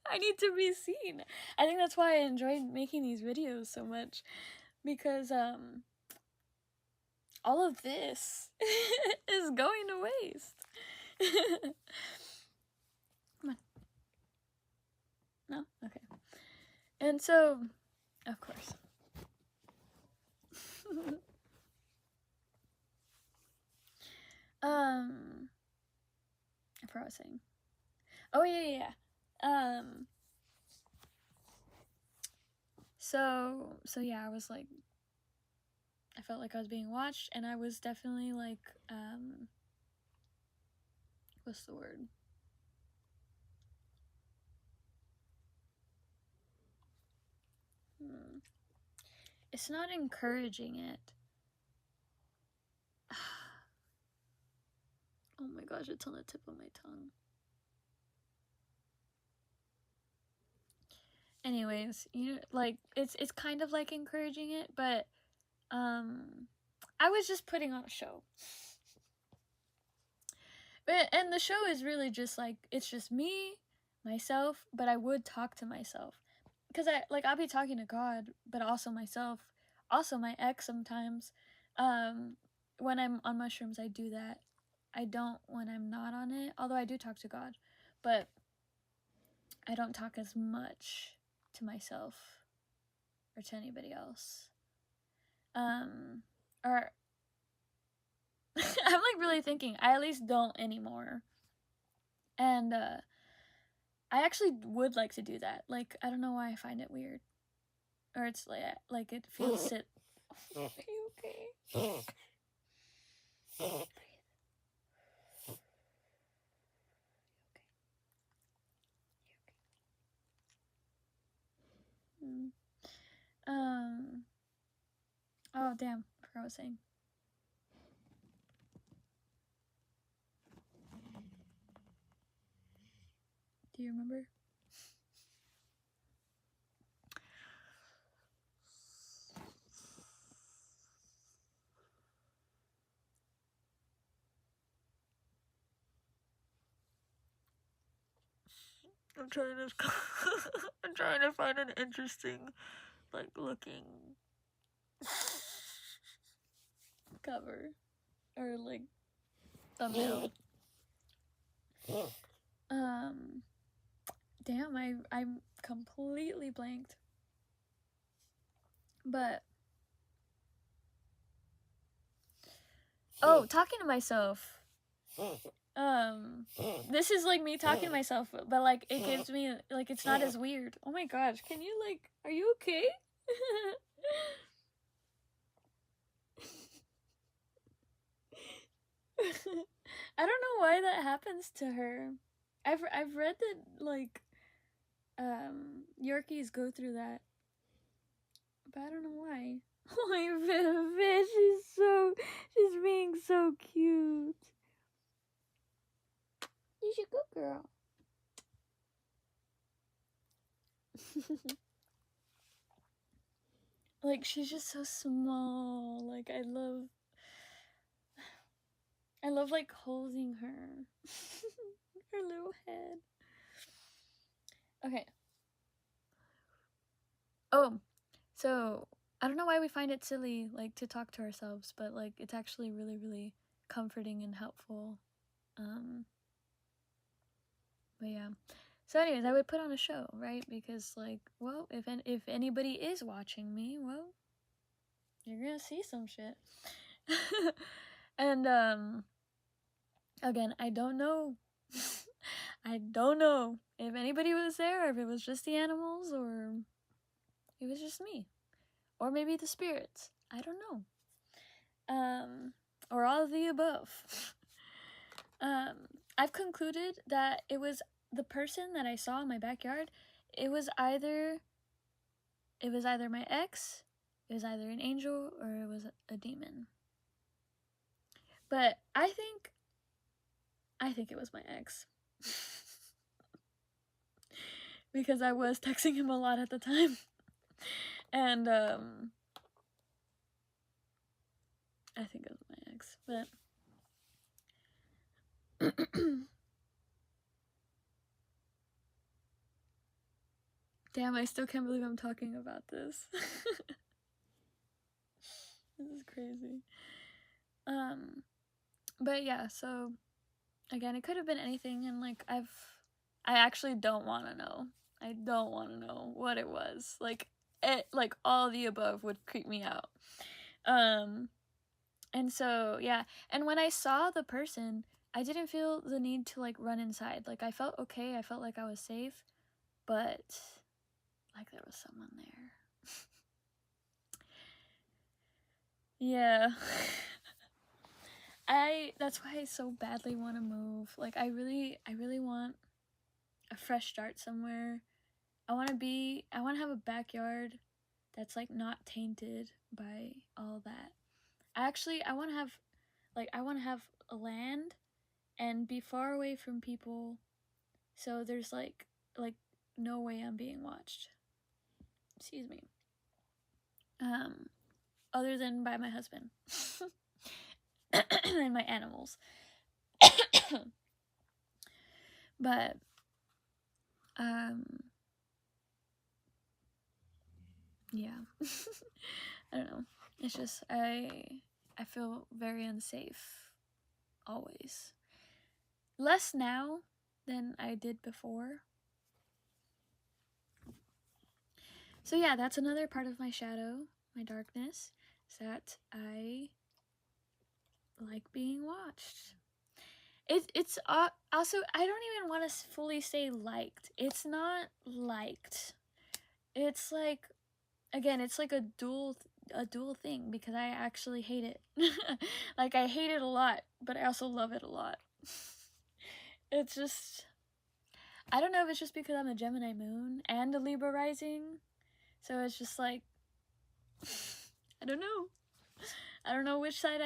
I need to be seen. I think that's why I enjoyed making these videos so much, because, all of this is going to waste. Come on. No? Okay. And so, of course. I forgot what I was saying. Oh yeah. So yeah, I was like, I felt like I was being watched, and I was definitely like, what's the word? It's not encouraging it. Oh my gosh, it's on the tip of my tongue. Anyways, you know, like it's kind of like encouraging it, but I was just putting on a show. But and the show is really just like, it's just me, myself, but I would talk to myself. Cuz I'll be talking to God, but also myself, also my ex sometimes. When I'm on mushrooms, I do that. I don't when I'm not on it, although I do talk to God, but I don't talk as much to myself or to anybody else. Or I'm like really thinking, I at least don't anymore. And I actually would like to do that. Like, I don't know why I find it weird. Or it's like it feels sit. Are you okay? Oh damn, I forgot what I was saying. Do you remember? I'm trying to I'm trying to find an interesting, like, looking cover or like thumbnail. Damn, I'm completely blanked. But oh, talking to myself. This is like me talking to myself, but like it gives me like, it's not as weird. Oh my gosh, can you like, are you okay? I don't know why that happens to her. I've read that like Yorkies go through that, but I don't know why. Oh my fish, she's being so cute. She's a good girl. Like, she's just so small. Like, I love like holding her. Her little head. Okay. Oh, so I don't know why we find it silly like to talk to ourselves, but like it's actually really, really comforting and helpful. But yeah. So anyways, I would put on a show, right? Because like, well, if anybody is watching me, well, you're gonna see some shit. And again, I don't know. I don't know if anybody was there, or if it was just the animals, or it was just me, or maybe the spirits. I don't know. Or all of the above. I've concluded that it was the person that I saw in my backyard. It was either my ex, it was either an angel, or it was a demon. But I think it was my ex. Because I was texting him a lot at the time. And I think it was my ex, but damn, I still can't believe I'm talking about this. This is crazy. But yeah, so again, it could have been anything, and like I actually don't want to know. I don't want to know what it was. Like all the above would creep me out. And And so, yeah. And when I saw the person, I didn't feel the need to like run inside. Like I felt okay. I felt like I was safe, but like there was someone there. Yeah. That's why I so badly want to move. Like I really want a fresh start somewhere. I want to have a backyard that's like not tainted by all that. I want to have a land and be far away from people, so there's like no way I'm being watched. Excuse me. Other than by my husband and my animals. But yeah. I don't know. It's just I feel very unsafe always. Less now than I did before. So yeah, that's another part of my shadow, my darkness, is that I like being watched. It's also, I don't even want to fully say liked. It's not liked. It's like, again, it's like a dual thing, because I actually hate it. Like I hate it a lot, but I also love it a lot. It's just, I don't know if it's just because I'm a Gemini moon and a Libra rising, so it's just like, I don't know which side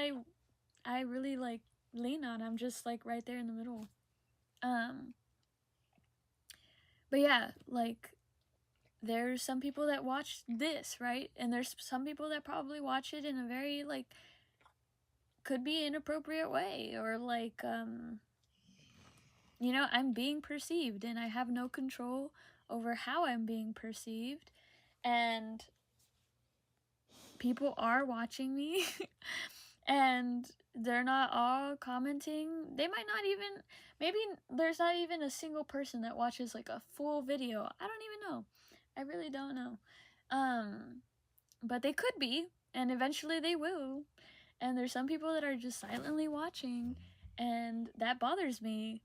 I really like lean on. I'm just like right there in the middle. But yeah, like there's some people that watch this, right? And there's some people that probably watch it in a very like, could be inappropriate way, or like you know, I'm being perceived and I have no control over how I'm being perceived, and people are watching me and they're not all commenting. They might not even, maybe there's not even a single person that watches like a full video. I don't even know. I really don't know. But they could be, and eventually they will. And there's some people that are just silently watching, and that bothers me.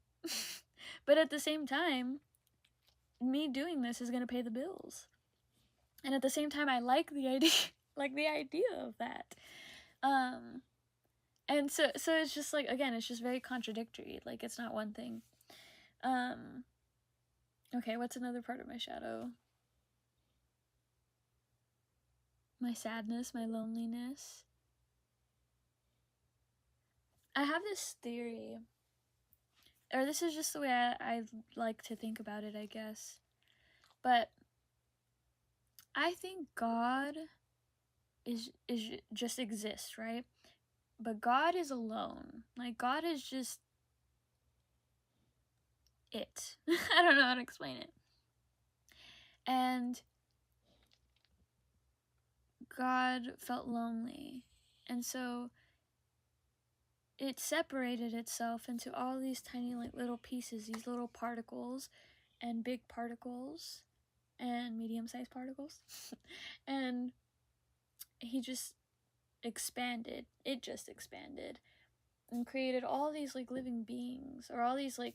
But at the same time, me doing this is gonna pay the bills. And at the same time, I like the idea, like the idea of that. And so it's just like, again, it's just very contradictory. Like it's not one thing. Okay, what's another part of my shadow? My sadness, my loneliness. I have this theory, or this is just the way I like to think about it, I guess. But I think God is just exists, right? But God is alone. Like God is just it. I don't know how to explain it. And God felt lonely. And so it separated itself into all these tiny like little pieces, these little particles and big particles and medium-sized particles. And he just expanded. It just expanded and created all these like living beings, or all these like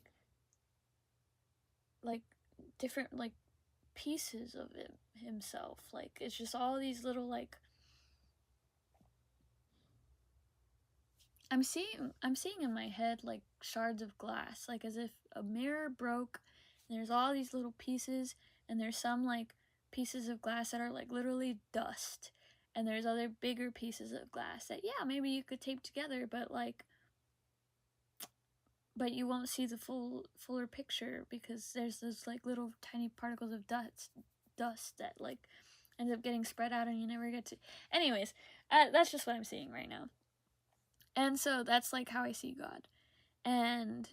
different like pieces of himself. Like it's just all these little like, I'm seeing in my head like shards of glass, like as if a mirror broke and there's all these little pieces, and there's some like pieces of glass that are like literally dust, and there's other bigger pieces of glass that, yeah, maybe you could tape together, but you won't see the fuller picture, because there's those like little tiny particles of dust that like ends up getting spread out and you never get to. Anyways, that's just what I'm seeing right now. And so that's like how I see God. And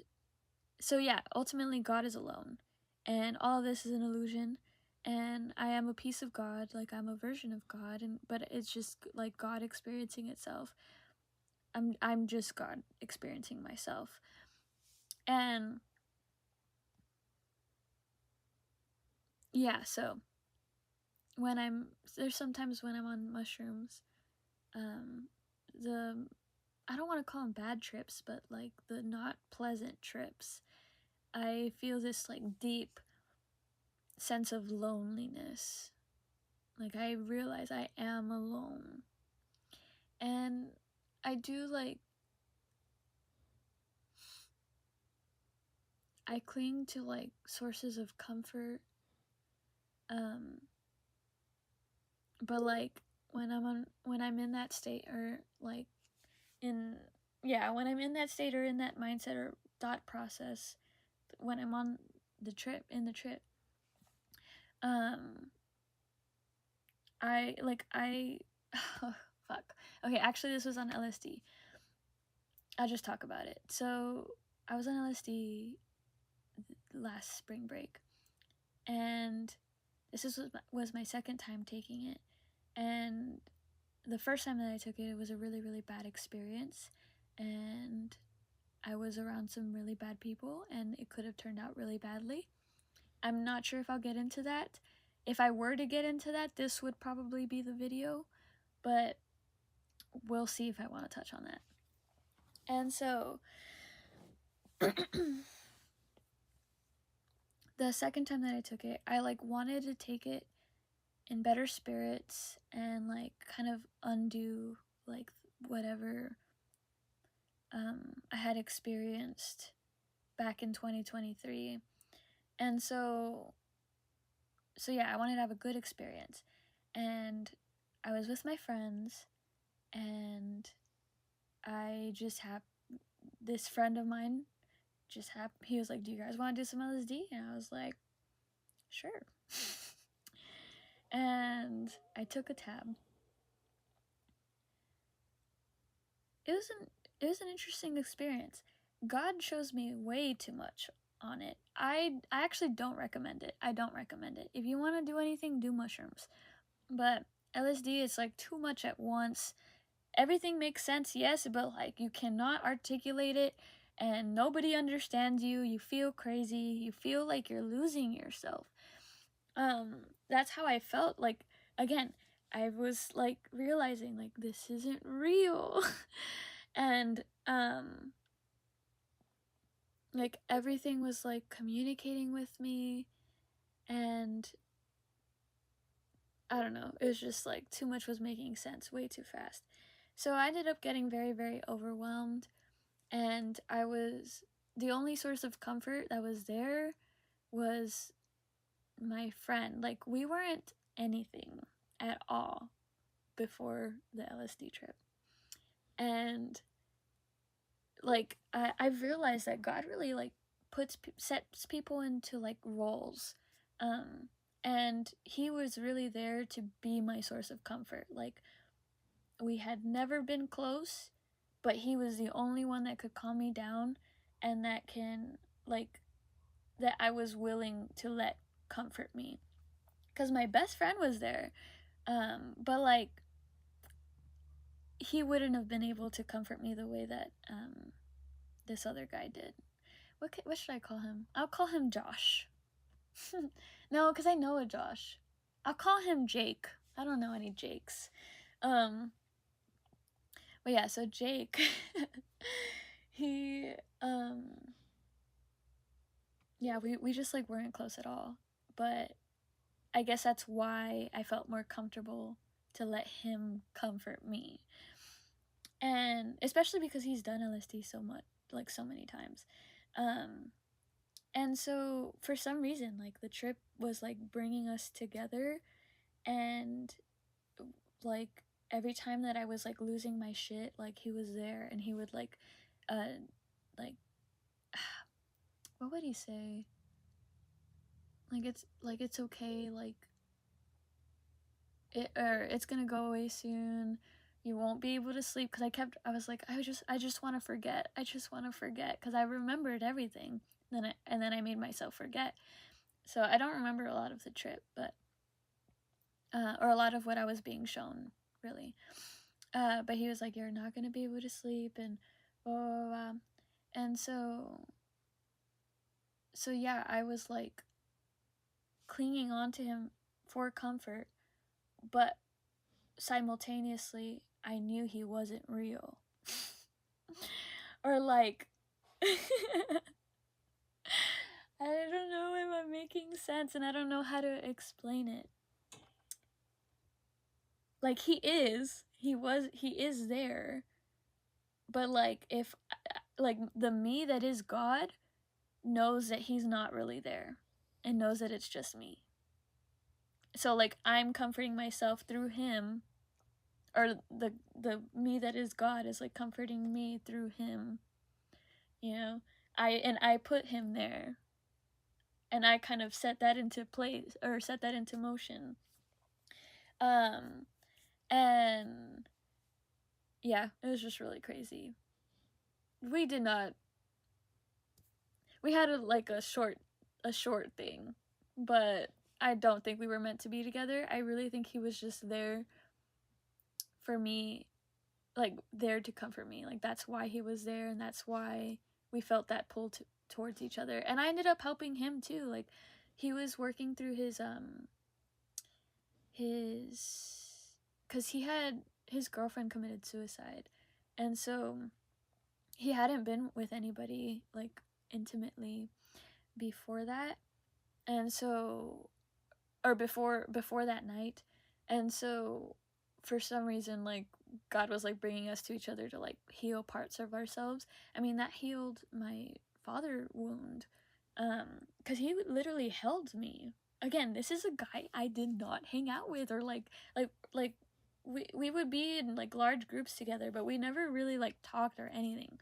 so yeah, ultimately God is alone, and all of this is an illusion, and I am a piece of God, like I'm a version of God, and but it's just like God experiencing itself. I'm just God experiencing myself. And yeah, so there's sometimes when I'm on mushrooms, the I don't want to call them bad trips, but like the not pleasant trips, I feel this like deep sense of loneliness. Like I realize I am alone. And I do like, I cling to like sources of comfort. But like when I'm in that state, or like when I'm in that state or in that mindset or thought process, when I'm on the trip, oh, fuck. Okay, actually this was on LSD. I'll just talk about it. So I was on LSD last spring break, and this was my second time taking it. And the first time that I took it, it was a really, really bad experience, and I was around some really bad people, and it could have turned out really badly. I'm not sure if I'll get into that. If I were to get into that, this would probably be the video, but we'll see if I want to touch on that. And so the second time that I took it, I like wanted to take it in better spirits and like kind of undo like whatever I had experienced back in 2023. And so yeah, I wanted to have a good experience. And I was with my friends, and I just have this friend of mine he was like, do you guys want to do some LSD? And I was like, sure. And I took a tab. It was an interesting experience. God shows me way too much on it. I actually don't recommend it. I don't recommend it. If you want to do anything, do mushrooms. But LSD, it's like too much at once. Everything makes sense, yes, but like you cannot articulate it, and nobody understands you. You feel crazy. You feel like you're losing yourself. That's how I felt. Like, again, I was like realizing like this isn't real. And like everything was like communicating with me, and I don't know, it was just like too much was making sense way too fast. So I ended up getting very, very overwhelmed, and the only source of comfort that was there was my friend. Like, we weren't anything at all before the LSD trip. And like I've realized that God really like sets people into like roles, and he was really there to be my source of comfort. Like, we had never been close, but he was the only one that could calm me down, and that I was willing to let comfort me, because my best friend was there, but like he wouldn't have been able to comfort me the way that this other guy did. What should I call him? I'll call him Josh. No, because I know a Josh. I'll call him Jake. I don't know any Jakes. But yeah, so Jake, he, yeah, we just like weren't close at all. But I guess that's why I felt more comfortable to let him comfort me. And especially because he's done LSD so much, like so many times. And so for some reason, like the trip was like bringing us together, and like every time that I was like losing my shit, like he was there, and he would like like what would he say? Like it's okay, like it's gonna go away soon. You won't be able to sleep, because I was like, I just want to forget. I just want to forget, because I remembered everything. And then I made myself forget. So I don't remember a lot of the trip, but or a lot of what I was being shown, really. But he was like, you're not gonna be able to sleep, and blah, blah, blah. And so yeah, I was like clinging on to him for comfort, but simultaneously I knew he wasn't real. Or like I don't know if I'm making sense, and I don't know how to explain it. Like, he is there, but like, if like the me that is God knows that he's not really there and knows that it's just me. So like, I'm comforting myself through him, or the me that is God is like comforting me through him, you know. I put him there, and I kind of set that into place, or set that into motion. And yeah, it was just really crazy. We had a short thing, but I don't think we were meant to be together. I really think he was just there for me, like there to comfort me. Like, that's why he was there, and that's why we felt that pull towards each other. And I ended up helping him too. Like, he was working through his because his girlfriend committed suicide, and so he hadn't been with anybody like intimately before that, and so, or before that night. And so for some reason, like, God was like bringing us to each other to like heal parts of ourselves. I mean, that healed my father wound, because he literally held me. Again, this is a guy I did not hang out with, or like we would be in like large groups together, but we never really like talked or anything,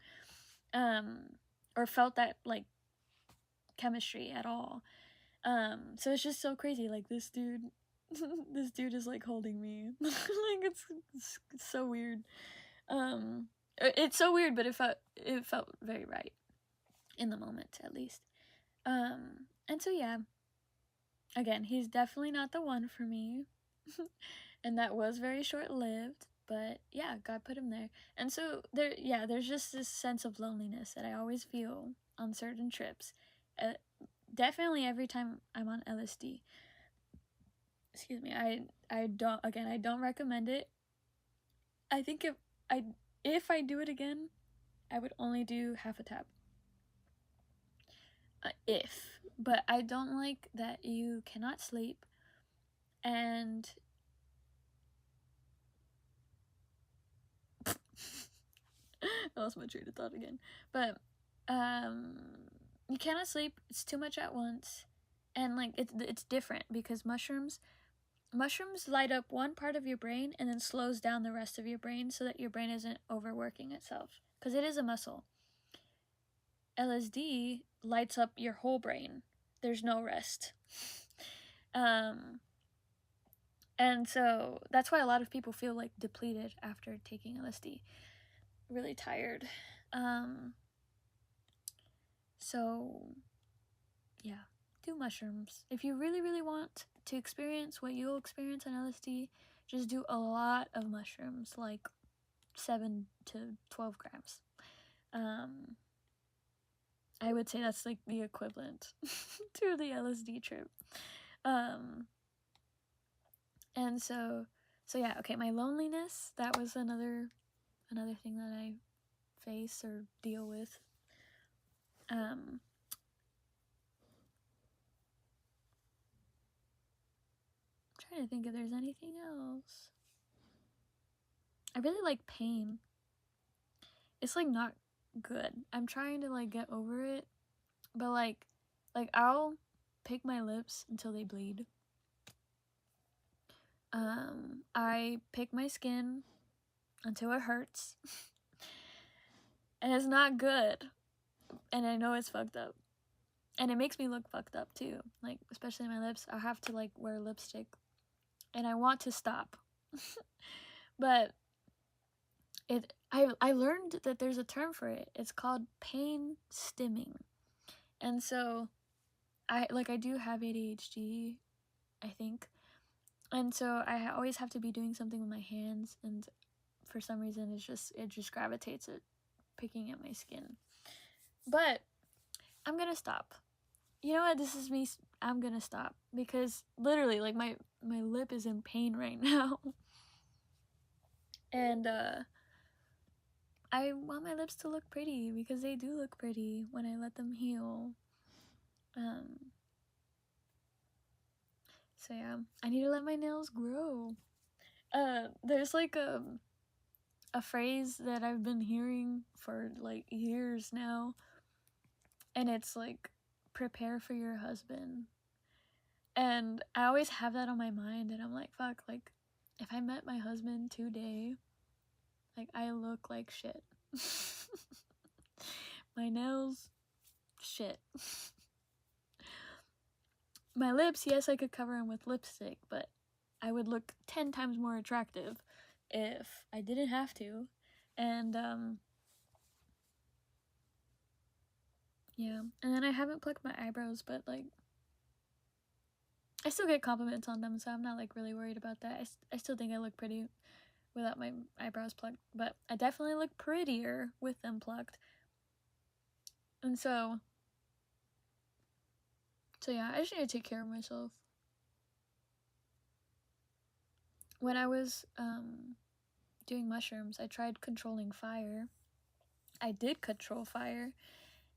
or felt that like chemistry at all. So it's just so crazy. Like, this dude this dude is like holding me. Like, it's so weird. It's so weird, but it felt very right in the moment, at least. And so yeah, again, he's definitely not the one for me. And that was very short-lived, but yeah, God put him there. And so there's just this sense of loneliness that I always feel on certain trips. Definitely every time I'm on LSD. Excuse me. I don't recommend it. I think if I do it again, I would only do half a tab. But I don't like that you cannot sleep, and I lost my train of thought again. But you cannot sleep. It's too much at once, and like it's different because mushrooms light up one part of your brain and then slows down the rest of your brain so that your brain isn't overworking itself, because it is a muscle. LSD lights up your whole brain. There's no rest. And so that's why a lot of people feel like depleted after taking LSD. Really tired. So yeah, do mushrooms. If you really, really want to experience what you'll experience on LSD, just do a lot of mushrooms, like 7 to 12 grams. I would say that's like the equivalent to the LSD trip. And so yeah, okay, my loneliness, that was another thing that I face or deal with. I'm trying to think if there's anything else. I really like pain. It's like not good. I'm trying to like get over it, but like I'll pick my lips until they bleed. I pick my skin until it hurts. And it's not good. And I know it's fucked up. And it makes me look fucked up too. Like, especially my lips. I have to like wear lipstick. And I want to stop. But I learned that there's a term for it. It's called pain stimming. And so I do have ADHD, I think. And so I always have to be doing something with my hands, and for some reason it just gravitates at picking at my skin. But I'm gonna stop. You know what? This is me. I'm gonna stop because literally, like, my lip is in pain right now. And I want my lips to look pretty because they do look pretty when I let them heal. So yeah, I need to let my nails grow. There's like a phrase that I've been hearing for like years now, and it's like, prepare for your husband. And I always have that on my mind, and I'm like, fuck, like, if I met my husband today, like, I look like shit. My nails, shit. My lips, yes, I could cover them with lipstick, but I would look 10 times more attractive if I didn't have to. And, yeah. And then I haven't plucked my eyebrows, but, like, I still get compliments on them, so I'm not, like, really worried about that. I still think I look pretty without my eyebrows plucked, but I definitely look prettier with them plucked. And so yeah, I just need to take care of myself. When I was doing mushrooms, I tried controlling fire. I did control fire,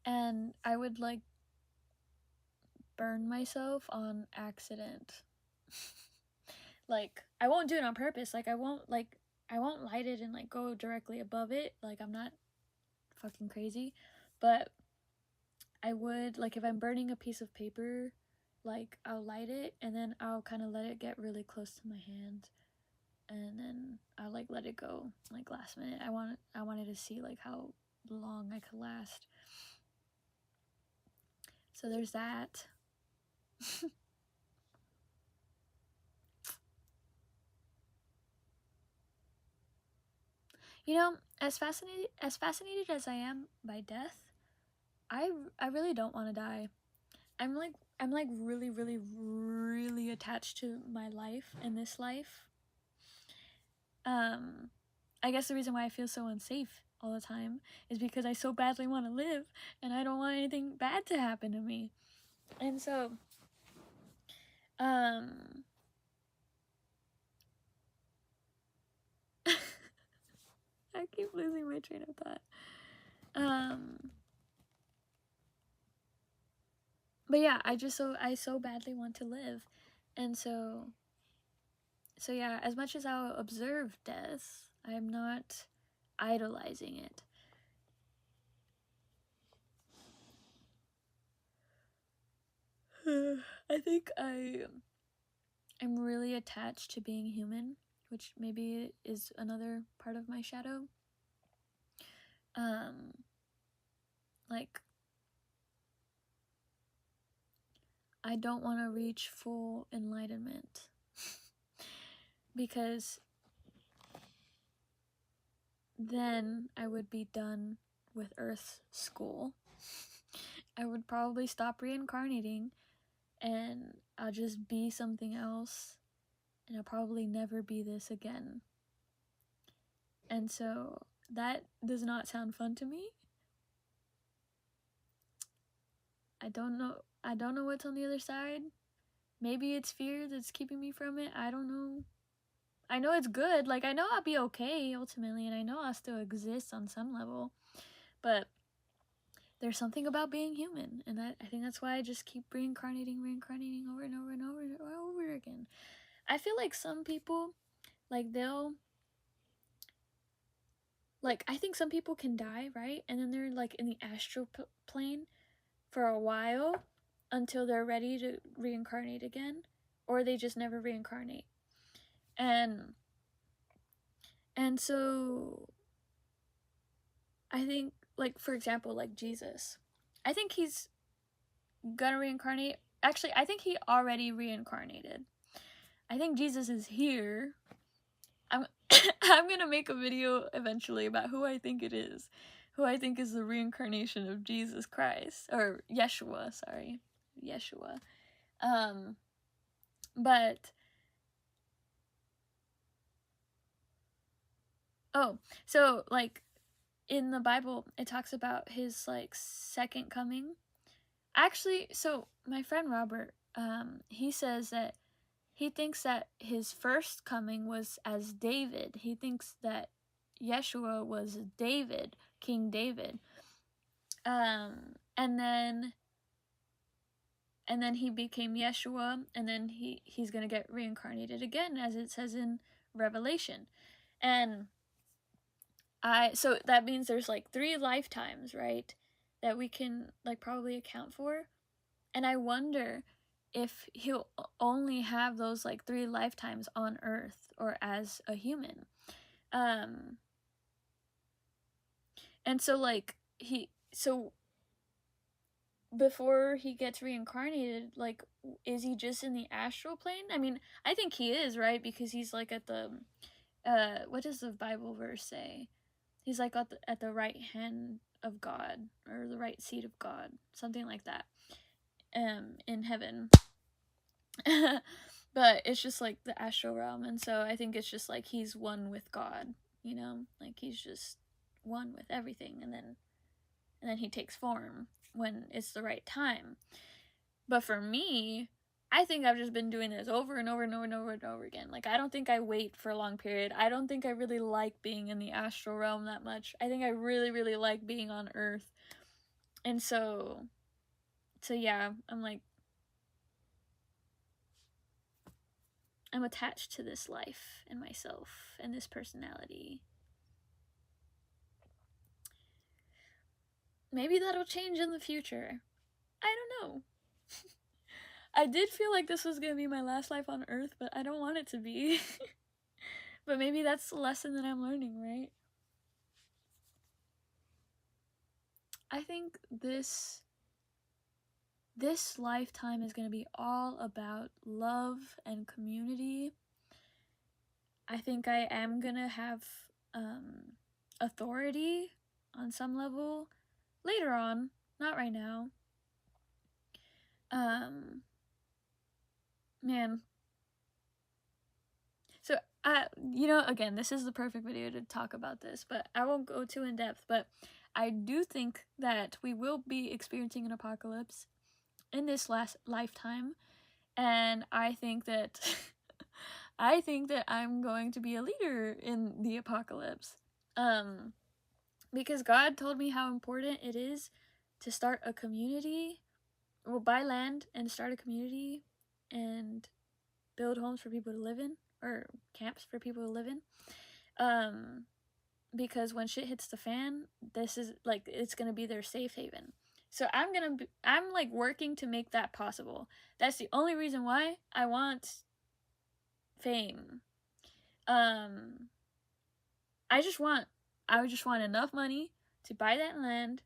and I would like burn myself on accident. Like, I won't do it on purpose. Like, I won't light it and like go directly above it. Like, I'm not fucking crazy. But I would, like, if I'm burning a piece of paper, like, I'll light it and then I'll kind of let it get really close to my hand, and then I'll like let it go like last minute. I wanted to see like how long I could last. So there's that. You know, as fascinated as I am by death, I really don't want to die. I'm like really, really, really attached to my life and this life. I guess the reason why I feel so unsafe all the time is because I so badly want to live and I don't want anything bad to happen to me. And so I keep losing my train of thought. But yeah, I so badly want to live. And so yeah, as much as I'll observe death, I'm not idolizing it. I think I'm really attached to being human, which maybe is another part of my shadow. Like, I don't want to reach full enlightenment because then I would be done with Earth school. I would probably stop reincarnating and I'll just be something else, and I'll probably never be this again. And so that does not sound fun to me. I don't know what's on the other side. Maybe it's fear that's keeping me from it. I don't know. I know it's good. Like, I know I'll be okay ultimately, and I know I'll still exist on some level. But there's something about being human, and I think that's why I just keep reincarnating over and over and over and over again. I feel like some people, like, they'll, like, I think some people can die, right? And then they're, like, in the astral plane for a while until they're ready to reincarnate again, or they just never reincarnate. And so I think, like, for example, like Jesus, I think he's gonna reincarnate. Actually, I think he already reincarnated. I think Jesus is here. I'm gonna make a video eventually about who I think it is. Who I think is the reincarnation of Jesus Christ. Or Yeshua, sorry. Yeshua. But oh, so like in the Bible it talks about his like second coming. Actually, so my friend Robert, he says that he thinks that his first coming was as David. He thinks that Yeshua was David, King David. And then he became Yeshua, and then he's gonna get reincarnated again, as it says in Revelation. And so that means there's like 3 lifetimes, right, that we can like probably account for. And I wonder if he'll only have those like 3 lifetimes on Earth or as a human. And so like so before he gets reincarnated, like, is he just in the astral plane? I mean, I think he is, right? Because he's like at the what does the Bible verse say? He's like at the right hand of God, or the right seat of God, something like that, in heaven. But it's just like the astral realm, and so I think it's just like he's one with God, you know, like he's just one with everything, and then he takes form when it's the right time. But for me, I think I've just been doing this over and over and over and over and over again. Like, I don't think I wait for a long period. I don't think I really like being in the astral realm that much. I think I really, really like being on Earth. And so yeah, I'm attached to this life and myself and this personality. Maybe that'll change in the future. I don't know. I did feel like this was gonna be my last life on Earth, but I don't want it to be. But maybe that's the lesson that I'm learning, right? I think this lifetime is going to be all about love and community. I think I am going to have authority on some level later on, not right now. Man. So, again, this is the perfect video to talk about this, but I won't go too in depth, but I do think that we will be experiencing an apocalypse in this last lifetime, and I think that I'm going to be a leader in the apocalypse, because God told me how important it is to start a community, buy land and start a community and build homes for people to live in, or camps for people to live in, because when shit hits the fan, this is like, it's gonna be their safe haven. So I'm like working to make that possible. That's the only reason why I want fame. I just want enough money to buy that land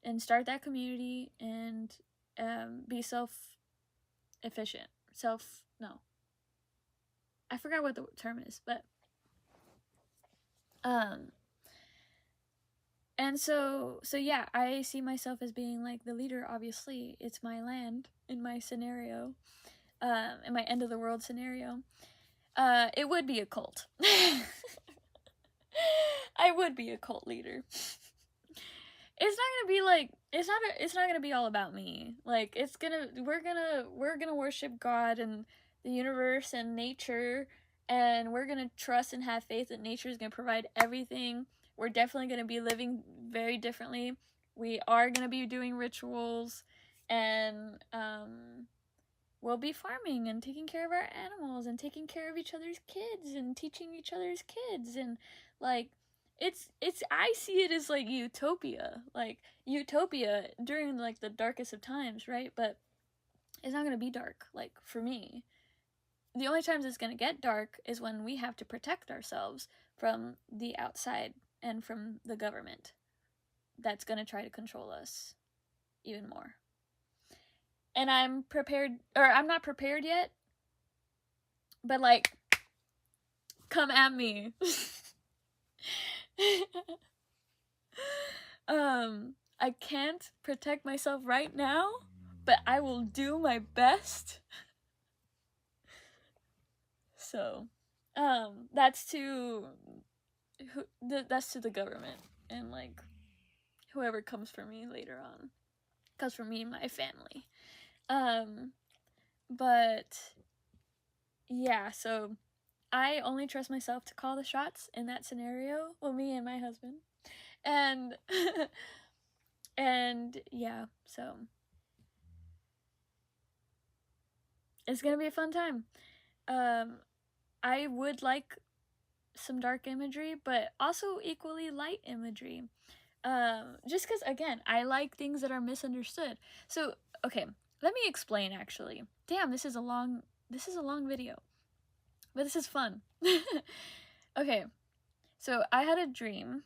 and start that community and be self-efficient. I forgot what the term is, but and so yeah, I see myself as being like the leader. Obviously, it's my land in my scenario, in my end of the world scenario. It would be a cult. I would be a cult leader. It's not gonna be like, it's not gonna be all about me. Like, we're gonna worship God and the universe and nature, and we're gonna trust and have faith that nature is gonna provide everything. We're definitely gonna be living very differently. We are gonna be doing rituals, and we'll be farming and taking care of our animals and taking care of each other's kids and teaching each other's kids, and like, I see it as like utopia during like the darkest of times, right? But it's not gonna be dark, like, for me. The only times it's gonna get dark is when we have to protect ourselves from the outside and from the government that's gonna try to control us even more. And I'm not prepared yet, but like, come at me. I can't protect myself right now, but I will do my best. So, that's to the government and like whoever comes for me later on, comes for me and my family. But yeah, so I only trust myself to call the shots in that scenario. Well, me and my husband. And and yeah, so it's gonna be a fun time. I would like some dark imagery, but also equally light imagery. Just because, again, I like things that are misunderstood. So, okay, let me explain, actually. Damn, this is a long video. But this is fun. Okay, so I had a dream,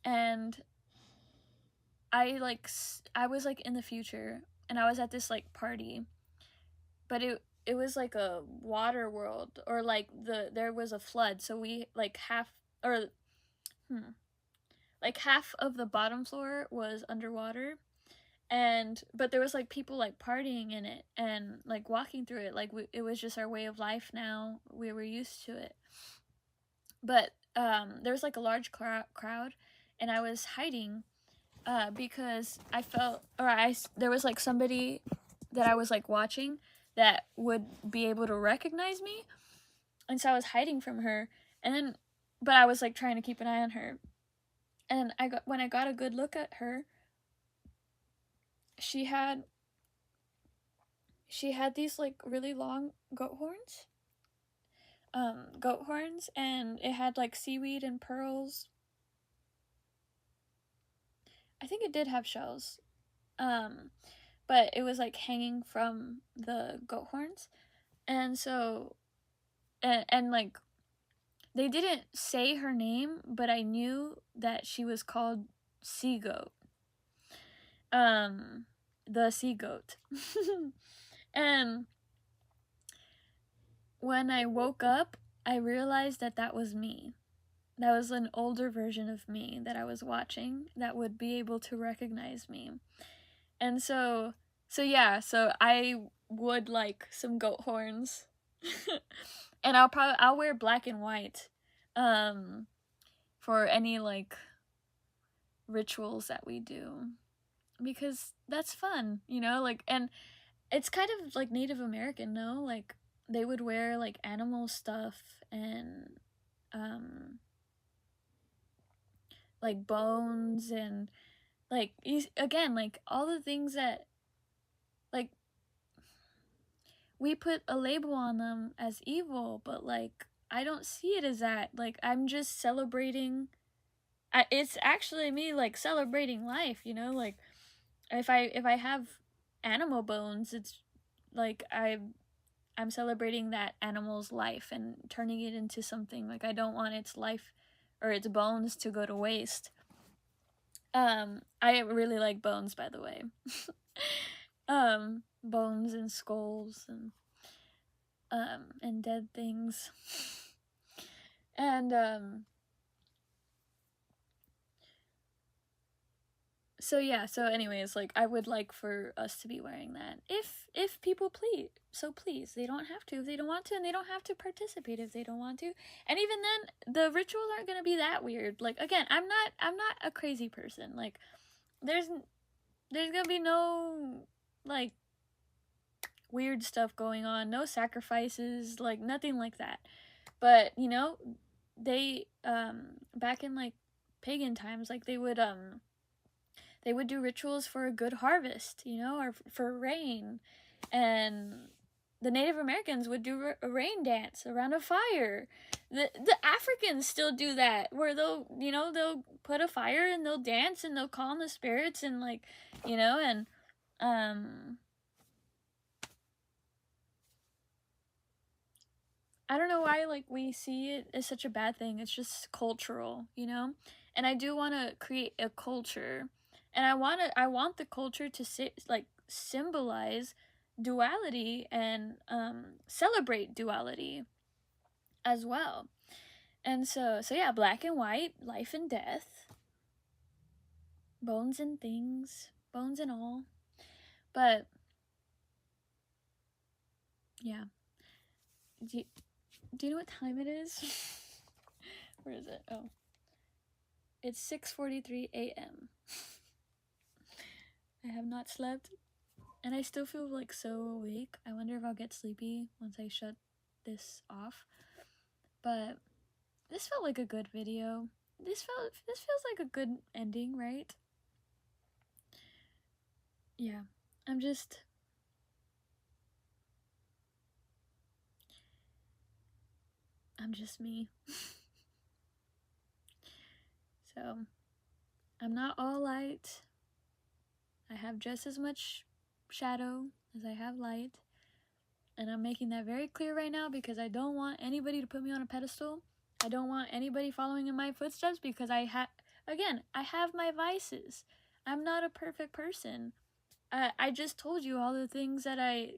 and I was, like, in the future, and I was at this, like, party, but it was, like, a water world, or, like, there was a flood, so we, like, half of the bottom floor was underwater, but there was, like, people, like, partying in it and, like, walking through it, like, it was just our way of life now. We were used to it. But there was, like, a large crowd, and I was hiding because I felt, there was, like, somebody that I was, like, watching that would be able to recognize me, and so I was hiding from her, but I was, like, trying to keep an eye on her. And when I got a good look at her, she had these, like, really long goat horns, and it had, like, seaweed and pearls. I think it did have shells, but it was, like, hanging from the goat horns, and so, and like, they didn't say her name, but I knew that she was called Sea Goat. The Sea Goat. And when I woke up, I realized that was me. That was an older version of me that I was watching that would be able to recognize me. And so I would like some goat horns. And I'll wear black and white for any, like, rituals that we do, because that's fun, you know, like, and it's kind of like Native American, no? Like, they would wear, like, animal stuff and like bones and, like, again, like, all the things that, like, we put a label on them as evil, but, like, I don't see it as that. Like, I'm just celebrating. It's actually me, like, celebrating life, you know? Like, if I have animal bones, it's like I'm celebrating that animal's life and turning it into something. Like, I don't want its life or its bones to go to waste. I really like bones, by the way. Bones and skulls and dead things. And so yeah, so anyways, like, I would like for us to be wearing that. If people please, they don't have to if they don't want to, and they don't have to participate if they don't want to. And even then, the rituals aren't gonna be that weird. Like, again, I'm not a crazy person. Like, there's gonna be no, like, weird stuff going on, no sacrifices, like, nothing like that. But, you know, they back in, like, pagan times, like, they would do rituals for a good harvest, you know, or for rain. And the Native Americans would do a rain dance around a fire. The Africans still do that, where they'll put a fire and they'll dance and they'll call on the spirits, and, like, you know, and I don't know why, like, we see it as such a bad thing. It's just cultural, you know? And I do want to create a culture. And I want the culture to symbolize duality and celebrate duality as well. And so yeah, black and white, life and death, bones and things, bones and all. But yeah. Do you know what time it is? Where is it? Oh. It's 6:43 a.m. I have not slept, and I still feel, like, so awake. I wonder if I'll get sleepy once I shut this off. But this felt like a good video. This feels like a good ending, right? Yeah, I'm just me. So, I'm not all light. I have just as much shadow as I have light. And I'm making that very clear right now because I don't want anybody to put me on a pedestal. I don't want anybody following in my footsteps because I have my vices. I'm not a perfect person. I just told you all the things that I,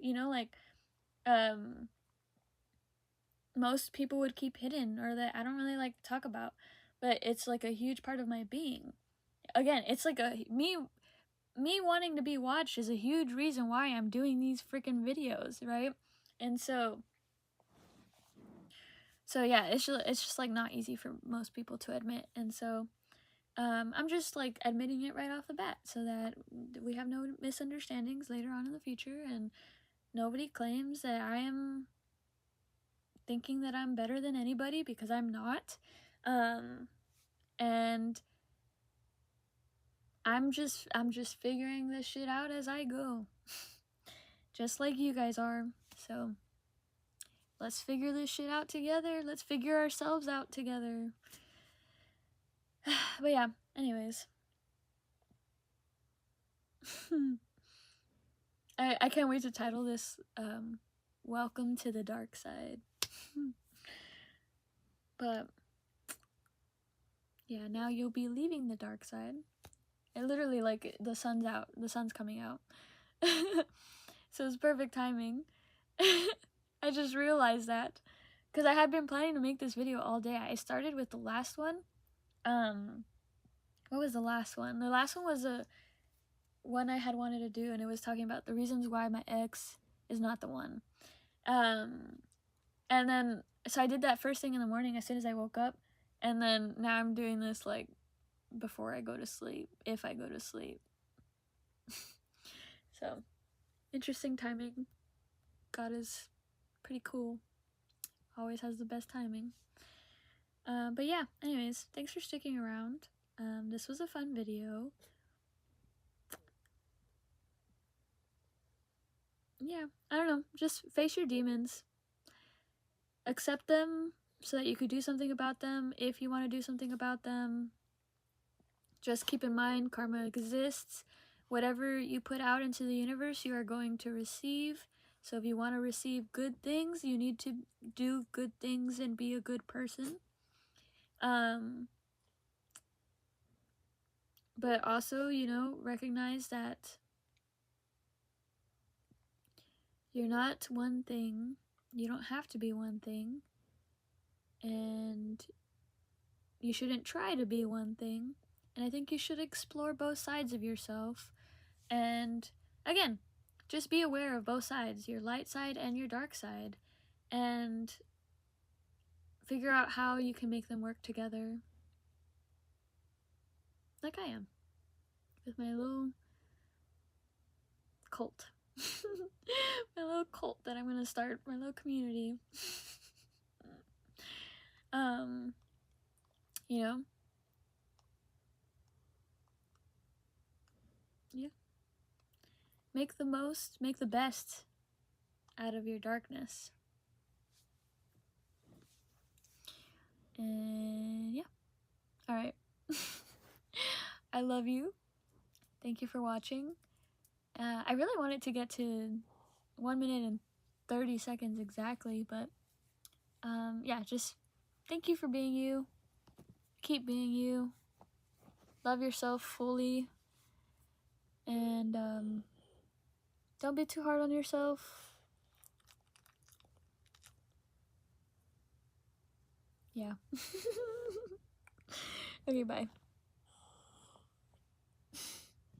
most people would keep hidden or that I don't really like to talk about. But it's like a huge part of my being. Again, it's like me wanting to be watched is a huge reason why I'm doing these freaking videos, right? And so yeah, it's just like not easy for most people to admit. And so I'm just like admitting it right off the bat so that we have no misunderstandings later on in the future and nobody claims that I am thinking that I'm better than anybody because I'm not. And I'm just figuring this shit out as I go. Just like you guys are. So let's figure this shit out together. Let's figure ourselves out together. But yeah, anyways. I can't wait to title this Welcome to the Dark Side. But yeah, now you'll be leaving the dark side. It literally, like, the sun's out. The sun's coming out. So it's perfect timing. I just realized that. Because I had been planning to make this video all day. I started with the last one. What was the last one? The last one was a one I had wanted to do, and it was talking about the reasons why my ex is not the one. And then, so I did that first thing in the morning as soon as I woke up. And then now I'm doing this, like, before I go to sleep, if I go to sleep. So, interesting timing. God is pretty cool. Always has the best timing. But yeah, anyways, thanks for sticking around. This was a fun video. Yeah, I don't know, just face your demons. Accept them so that you could do something about them if you want to do something about them. Just keep in mind, karma exists. Whatever you put out into the universe, you are going to receive. So if you want to receive good things, you need to do good things and be a good person. But also, recognize that you're not one thing. You don't have to be one thing. And you shouldn't try to be one thing. And I think you should explore both sides of yourself. And again, just be aware of both sides, your light side and your dark side. And figure out how you can make them work together. Like I am. With my little cult. My little cult that I'm gonna start, my little community. Yeah. Make the best out of your darkness. And yeah. Alright. I love you. Thank you for watching. I really wanted to get to 1 minute and 30 seconds exactly, but yeah, just thank you for being you. Keep being you. Love yourself fully. And don't be too hard on yourself. Yeah. Okay, bye.